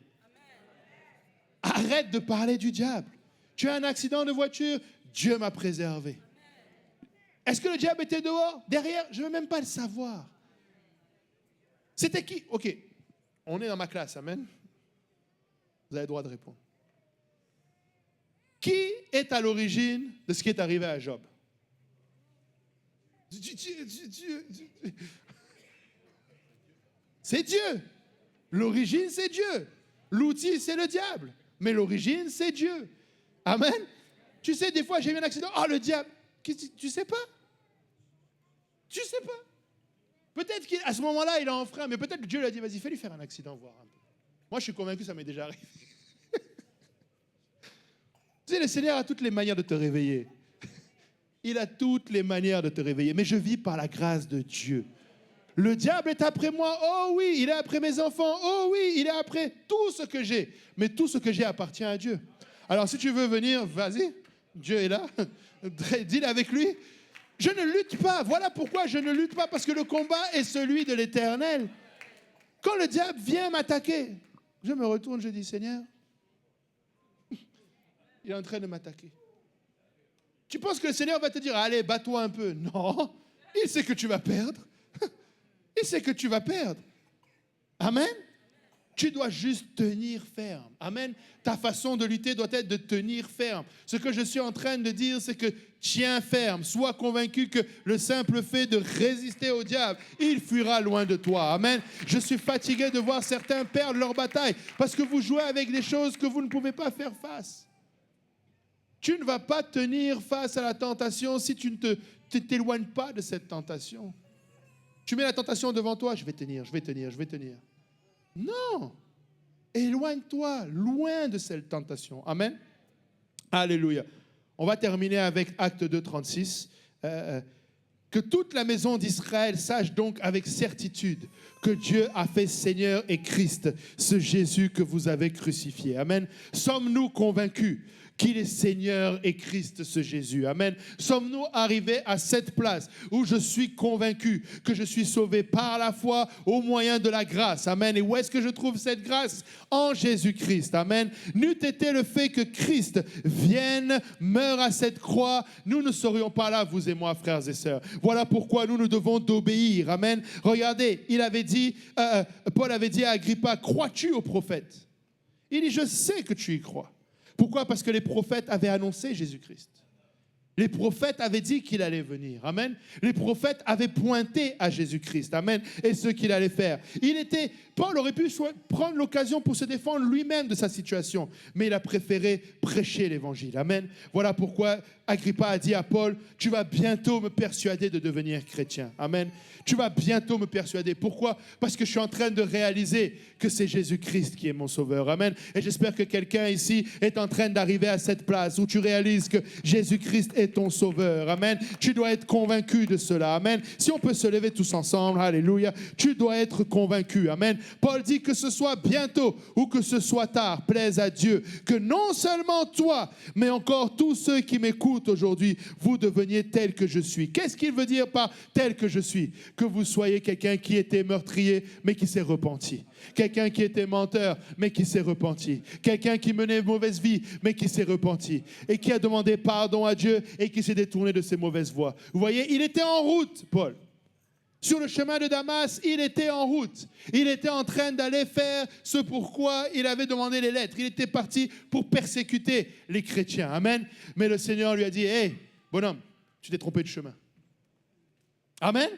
Arrête de parler du diable. Tu as un accident de voiture, Dieu m'a préservé. Est-ce que le diable était dehors? Derrière, je ne veux même pas le savoir. C'était qui? Ok, on est dans ma classe, amen. Vous avez le droit de répondre. Qui est à l'origine de ce qui est arrivé à Job? C'est Dieu. L'origine, c'est Dieu. L'outil, c'est le diable. Mais l'origine, c'est Dieu. Amen. Tu sais, des fois, j'ai eu un accident. Oh, le diable. Tu sais pas? Tu sais pas? Peut-être qu'à ce moment-là, il a un frein, mais peut-être que Dieu lui a dit, vas-y, fais-lui faire un accident, voir un peu. Moi, je suis convaincu que ça m'est déjà arrivé. Tu sais, le Seigneur a toutes les manières de te réveiller. Il a toutes les manières de te réveiller. Mais je vis par la grâce de Dieu. Le diable est après moi. Oh oui, il est après mes enfants. Oh oui, il est après tout ce que j'ai. Mais tout ce que j'ai appartient à Dieu. Alors si tu veux venir, vas-y. Dieu est là. Dis-le avec lui. Je ne lutte pas. Voilà pourquoi je ne lutte pas. Parce que le combat est celui de l'Éternel. Quand le diable vient m'attaquer, je me retourne, je dis, Seigneur, il est en train de m'attaquer. Tu penses que le Seigneur va te dire, allez, bats-toi un peu. Non, il sait que tu vas perdre. Il sait que tu vas perdre. Amen. Tu dois juste tenir ferme. Amen. Ta façon de lutter doit être de tenir ferme. Ce que je suis en train de dire, c'est que tiens ferme. Sois convaincu que le simple fait de résister au diable, il fuira loin de toi. Amen. Je suis fatigué de voir certains perdre leur bataille parce que vous jouez avec des choses que vous ne pouvez pas faire face. Tu ne vas pas tenir face à la tentation si tu ne t'éloignes pas de cette tentation. Tu mets la tentation devant toi, je vais tenir. Non, éloigne-toi loin de cette tentation. Amen. Alléluia. On va terminer avec Acte 2, 36. Que toute la maison d'Israël sache donc avec certitude que Dieu a fait Seigneur et Christ, ce Jésus que vous avez crucifié. Amen. Sommes-nous convaincus qu'il est Seigneur et Christ, ce Jésus? Amen. Sommes-nous arrivés à cette place où je suis convaincu que je suis sauvé par la foi au moyen de la grâce? Amen. Et où est-ce que je trouve cette grâce? En Jésus-Christ. Amen. N'eût été le fait que Christ vienne, meure à cette croix, nous ne serions pas là, vous et moi, frères et sœurs. Voilà pourquoi nous devons d'obéir. Amen. Regardez, Paul avait dit à Agrippa, crois-tu au prophète? Il dit, je sais que tu y crois. Pourquoi? Parce que les prophètes avaient annoncé Jésus-Christ. Les prophètes avaient dit qu'il allait venir. Amen. Les prophètes avaient pointé à Jésus-Christ. Amen. Et ce qu'il allait faire. Paul aurait pu prendre l'occasion pour se défendre lui-même de sa situation. Mais il a préféré prêcher l'évangile. Amen. Voilà pourquoi Agrippa a dit à Paul, tu vas bientôt me persuader de devenir chrétien. Amen. Tu vas bientôt me persuader. Pourquoi? Parce que je suis en train de réaliser que c'est Jésus-Christ qui est mon sauveur. Amen. Et j'espère que quelqu'un ici est en train d'arriver à cette place où tu réalises que Jésus-Christ est ton sauveur. Amen. Tu dois être convaincu de cela. Amen. Si on peut se lever tous ensemble, alléluia, tu dois être convaincu. Amen. Paul dit que ce soit bientôt ou que ce soit tard, plaise à Dieu, que non seulement toi, mais encore tous ceux qui m'écoutent aujourd'hui, vous deveniez tel que je suis. Qu'est-ce qu'il veut dire par tel que je suis? Que vous soyez quelqu'un qui était meurtrier, mais qui s'est repenti. Quelqu'un qui était menteur, mais qui s'est repenti. Quelqu'un qui menait une mauvaise vie, mais qui s'est repenti. Et qui a demandé pardon à Dieu et qui s'est détourné de ses mauvaises voies. Vous voyez, il était en route, Paul. Sur le chemin de Damas, il était en route. Il était en train d'aller faire ce pourquoi il avait demandé les lettres. Il était parti pour persécuter les chrétiens. Amen. Mais le Seigneur lui a dit, hé, bonhomme, tu t'es trompé de chemin. Amen.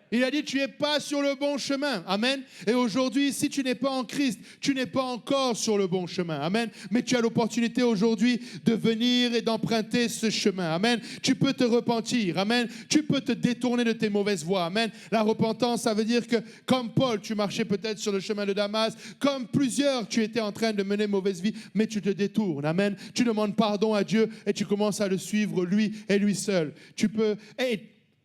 Il a dit, tu n'es pas sur le bon chemin. Amen. Et aujourd'hui, si tu n'es pas en Christ, tu n'es pas encore sur le bon chemin. Amen. Mais tu as l'opportunité aujourd'hui de venir et d'emprunter ce chemin. Amen. Tu peux te repentir. Amen. Tu peux te détourner de tes mauvaises voies. Amen. La repentance, ça veut dire que, comme Paul, tu marchais peut-être sur le chemin de Damas, comme plusieurs, tu étais en train de mener mauvaise vie, mais tu te détournes. Amen. Tu demandes pardon à Dieu et tu commences à le suivre, lui et lui seul.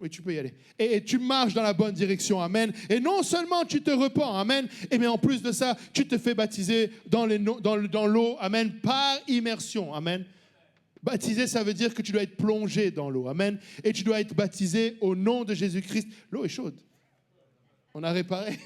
Oui, tu peux y aller. Et tu marches dans la bonne direction. Amen. Et non seulement tu te repens. Amen. Mais en plus de ça, tu te fais baptiser dans l'eau. Amen. Par immersion. Amen. Baptiser, ça veut dire que tu dois être plongé dans l'eau. Amen. Et tu dois être baptisé au nom de Jésus-Christ. L'eau est chaude. On a réparé.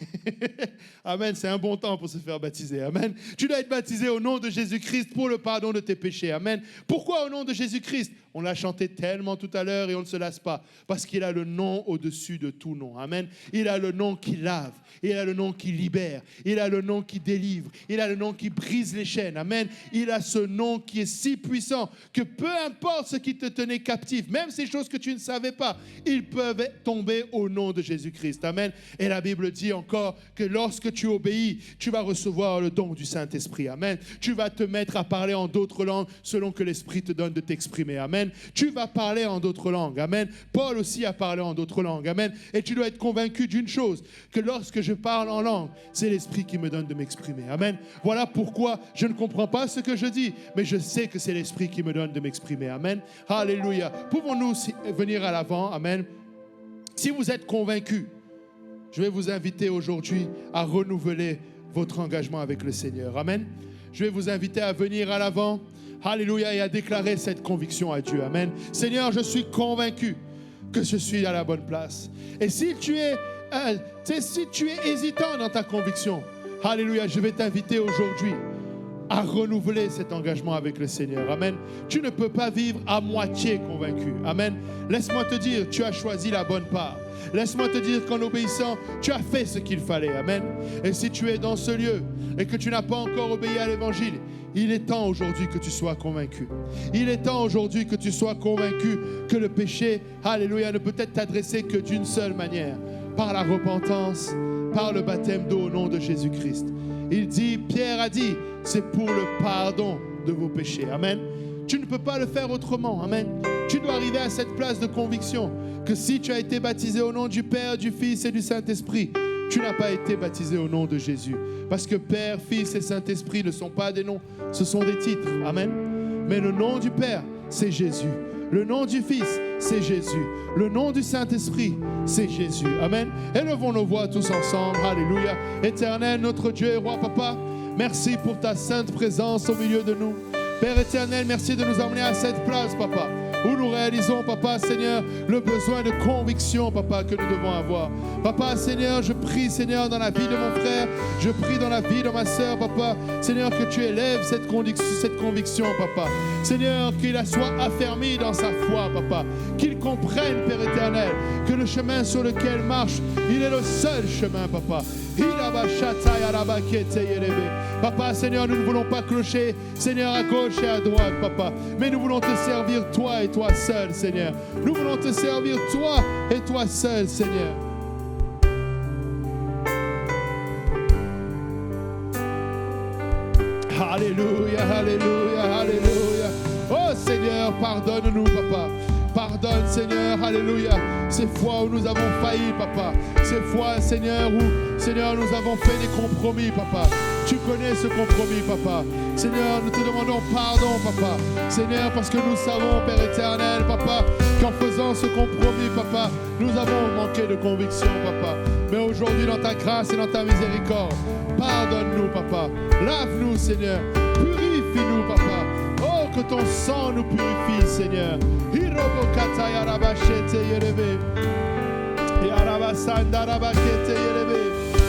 Amen, c'est un bon temps pour se faire baptiser. Amen. Tu dois être baptisé au nom de Jésus-Christ pour le pardon de tes péchés. Amen. Pourquoi au nom de Jésus-Christ? On l'a chanté tellement tout à l'heure et on ne se lasse pas. Parce qu'il a le nom au-dessus de tout nom. Amen. Il a le nom qui lave. Il a le nom qui libère. Il a le nom qui délivre. Il a le nom qui brise les chaînes. Amen. Il a ce nom qui est si puissant que peu importe ce qui te tenait captif, même ces choses que tu ne savais pas, ils peuvent tomber au nom de Jésus-Christ. Amen. Et la Bible dit encore que lorsque tu obéis, tu vas recevoir le don du Saint-Esprit. Amen. Tu vas te mettre à parler en d'autres langues selon que l'Esprit te donne de t'exprimer. Amen. Tu vas parler en d'autres langues. Amen. Paul aussi a parlé en d'autres langues. Amen. Et tu dois être convaincu d'une chose, que lorsque je parle en langue, c'est l'Esprit qui me donne de m'exprimer. Amen. Voilà pourquoi je ne comprends pas ce que je dis, mais je sais que c'est l'Esprit qui me donne de m'exprimer. Amen. Alléluia. Pouvons-nous venir à l'avant? Amen. Si vous êtes convaincu, je vais vous inviter aujourd'hui à renouveler votre engagement avec le Seigneur. Amen. Je vais vous inviter à venir à l'avant. Alléluia, et à déclarer cette conviction à Dieu. Amen. Seigneur, je suis convaincu que je suis à la bonne place. Et si tu es hésitant dans ta conviction, alléluia, je vais t'inviter aujourd'hui à renouveler cet engagement avec le Seigneur. Amen. Tu ne peux pas vivre à moitié convaincu. Amen. Laisse-moi te dire, tu as choisi la bonne part. Laisse-moi te dire qu'en obéissant, tu as fait ce qu'il fallait. Amen. Et si tu es dans ce lieu et que tu n'as pas encore obéi à l'évangile, il est temps aujourd'hui que tu sois convaincu. Il est temps aujourd'hui que tu sois convaincu que le péché, alléluia, ne peut être t'adressé que d'une seule manière, par la repentance, par le baptême d'eau au nom de Jésus-Christ. Il dit, Pierre a dit, c'est pour le pardon de vos péchés. Amen. Tu ne peux pas le faire autrement. Amen. Tu dois arriver à cette place de conviction que si tu as été baptisé au nom du Père, du Fils et du Saint-Esprit, tu n'as pas été baptisé au nom de Jésus. Parce que Père, Fils et Saint-Esprit ne sont pas des noms, ce sont des titres. Amen. Mais le nom du Père, c'est Jésus. Le nom du Fils, c'est Jésus. Le nom du Saint-Esprit, c'est Jésus. Amen. Élevons nos voix tous ensemble. Alléluia. Éternel, notre Dieu et roi, Papa, merci pour ta sainte présence au milieu de nous. Père éternel, merci de nous emmener à cette place, Papa, où nous réalisons, Papa, Seigneur, le besoin de conviction, Papa, que nous devons avoir. Papa, Seigneur, je prie, Seigneur, dans la vie de mon frère, je prie dans la vie de ma sœur, Papa, Seigneur, que tu élèves cette conviction, Papa. Seigneur, qu'il soit affermi dans sa foi, Papa, qu'il comprenne, Père éternel, que le chemin sur lequel marche, il est le seul chemin, Papa. Papa, Seigneur, nous ne voulons pas clocher, Seigneur, à gauche et à droite, Papa, mais nous voulons te servir, toi et toi seul, Seigneur. Nous voulons te servir, toi et toi seul, Seigneur. Alléluia, alléluia, alléluia. Oh Seigneur, pardonne-nous, Papa. Pardonne, Seigneur, alléluia, ces fois où nous avons failli, Papa. Ces fois, Seigneur, où, Seigneur, nous avons fait des compromis, Papa. Tu connais ce compromis, Papa. Seigneur, nous te demandons pardon, Papa. Seigneur, parce que nous savons, Père éternel, Papa, qu'en faisant ce compromis, Papa, nous avons manqué de conviction, Papa. Mais aujourd'hui, dans ta grâce et dans ta miséricorde, pardonne-nous, Papa. Lave-nous, Seigneur. Purifie-nous, Papa. Oh, que ton sang nous purifie, Seigneur.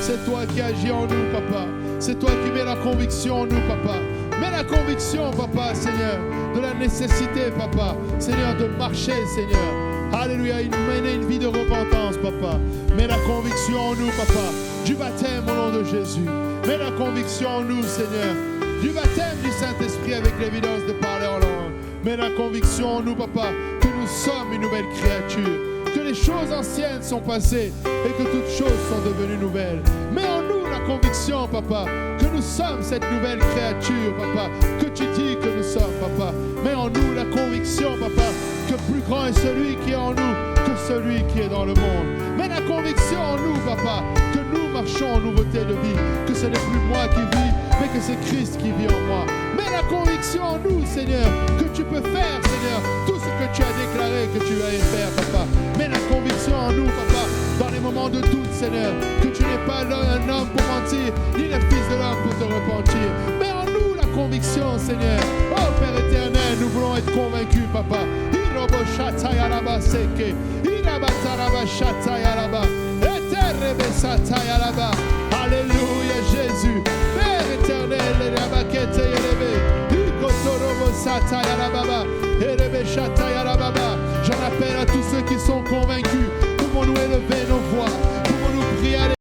C'est toi qui agis en nous, Papa. C'est toi qui mets la conviction en nous, Papa. Mets la conviction, Papa, Seigneur, de la nécessité, Papa, Seigneur, de marcher, Seigneur. Alléluia, mener une vie de repentance, Papa. Mets la conviction en nous, Papa, du baptême au nom de Jésus. Mets la conviction en nous, Seigneur, du baptême du Saint-Esprit avec l'évidence de parler en langue. Mets la conviction en nous, Papa, que nous sommes une nouvelle créature, que les choses anciennes sont passées et que toutes choses sont devenues nouvelles. Mets en nous la conviction, Papa, que nous sommes cette nouvelle créature, Papa, que tu dis que nous sommes, Papa. Mets en nous la conviction, Papa, que plus grand est celui qui est en nous que celui qui est dans le monde. Mets la conviction en nous, Papa, que nous marchons en nouveauté de vie, que ce n'est plus moi qui vis, mais que c'est Christ qui vit en moi. Mets la conviction en nous, Seigneur, que tu peux faire, Seigneur, tout ce que tu as déclaré que tu allais faire, Papa. Mets la conviction en nous, Papa, dans les moments de doute, Seigneur, que tu n'es pas un homme pour mentir, ni le fils de l'homme pour te repentir. Mets en nous la conviction, Seigneur. Oh Père éternel, nous voulons être convaincus, Papa. Alléluia, Jésus. Père éternel, j'en appelle à tous ceux qui sont convaincus. Pouvons-nous élever nos voix? Pouvons-nous prier à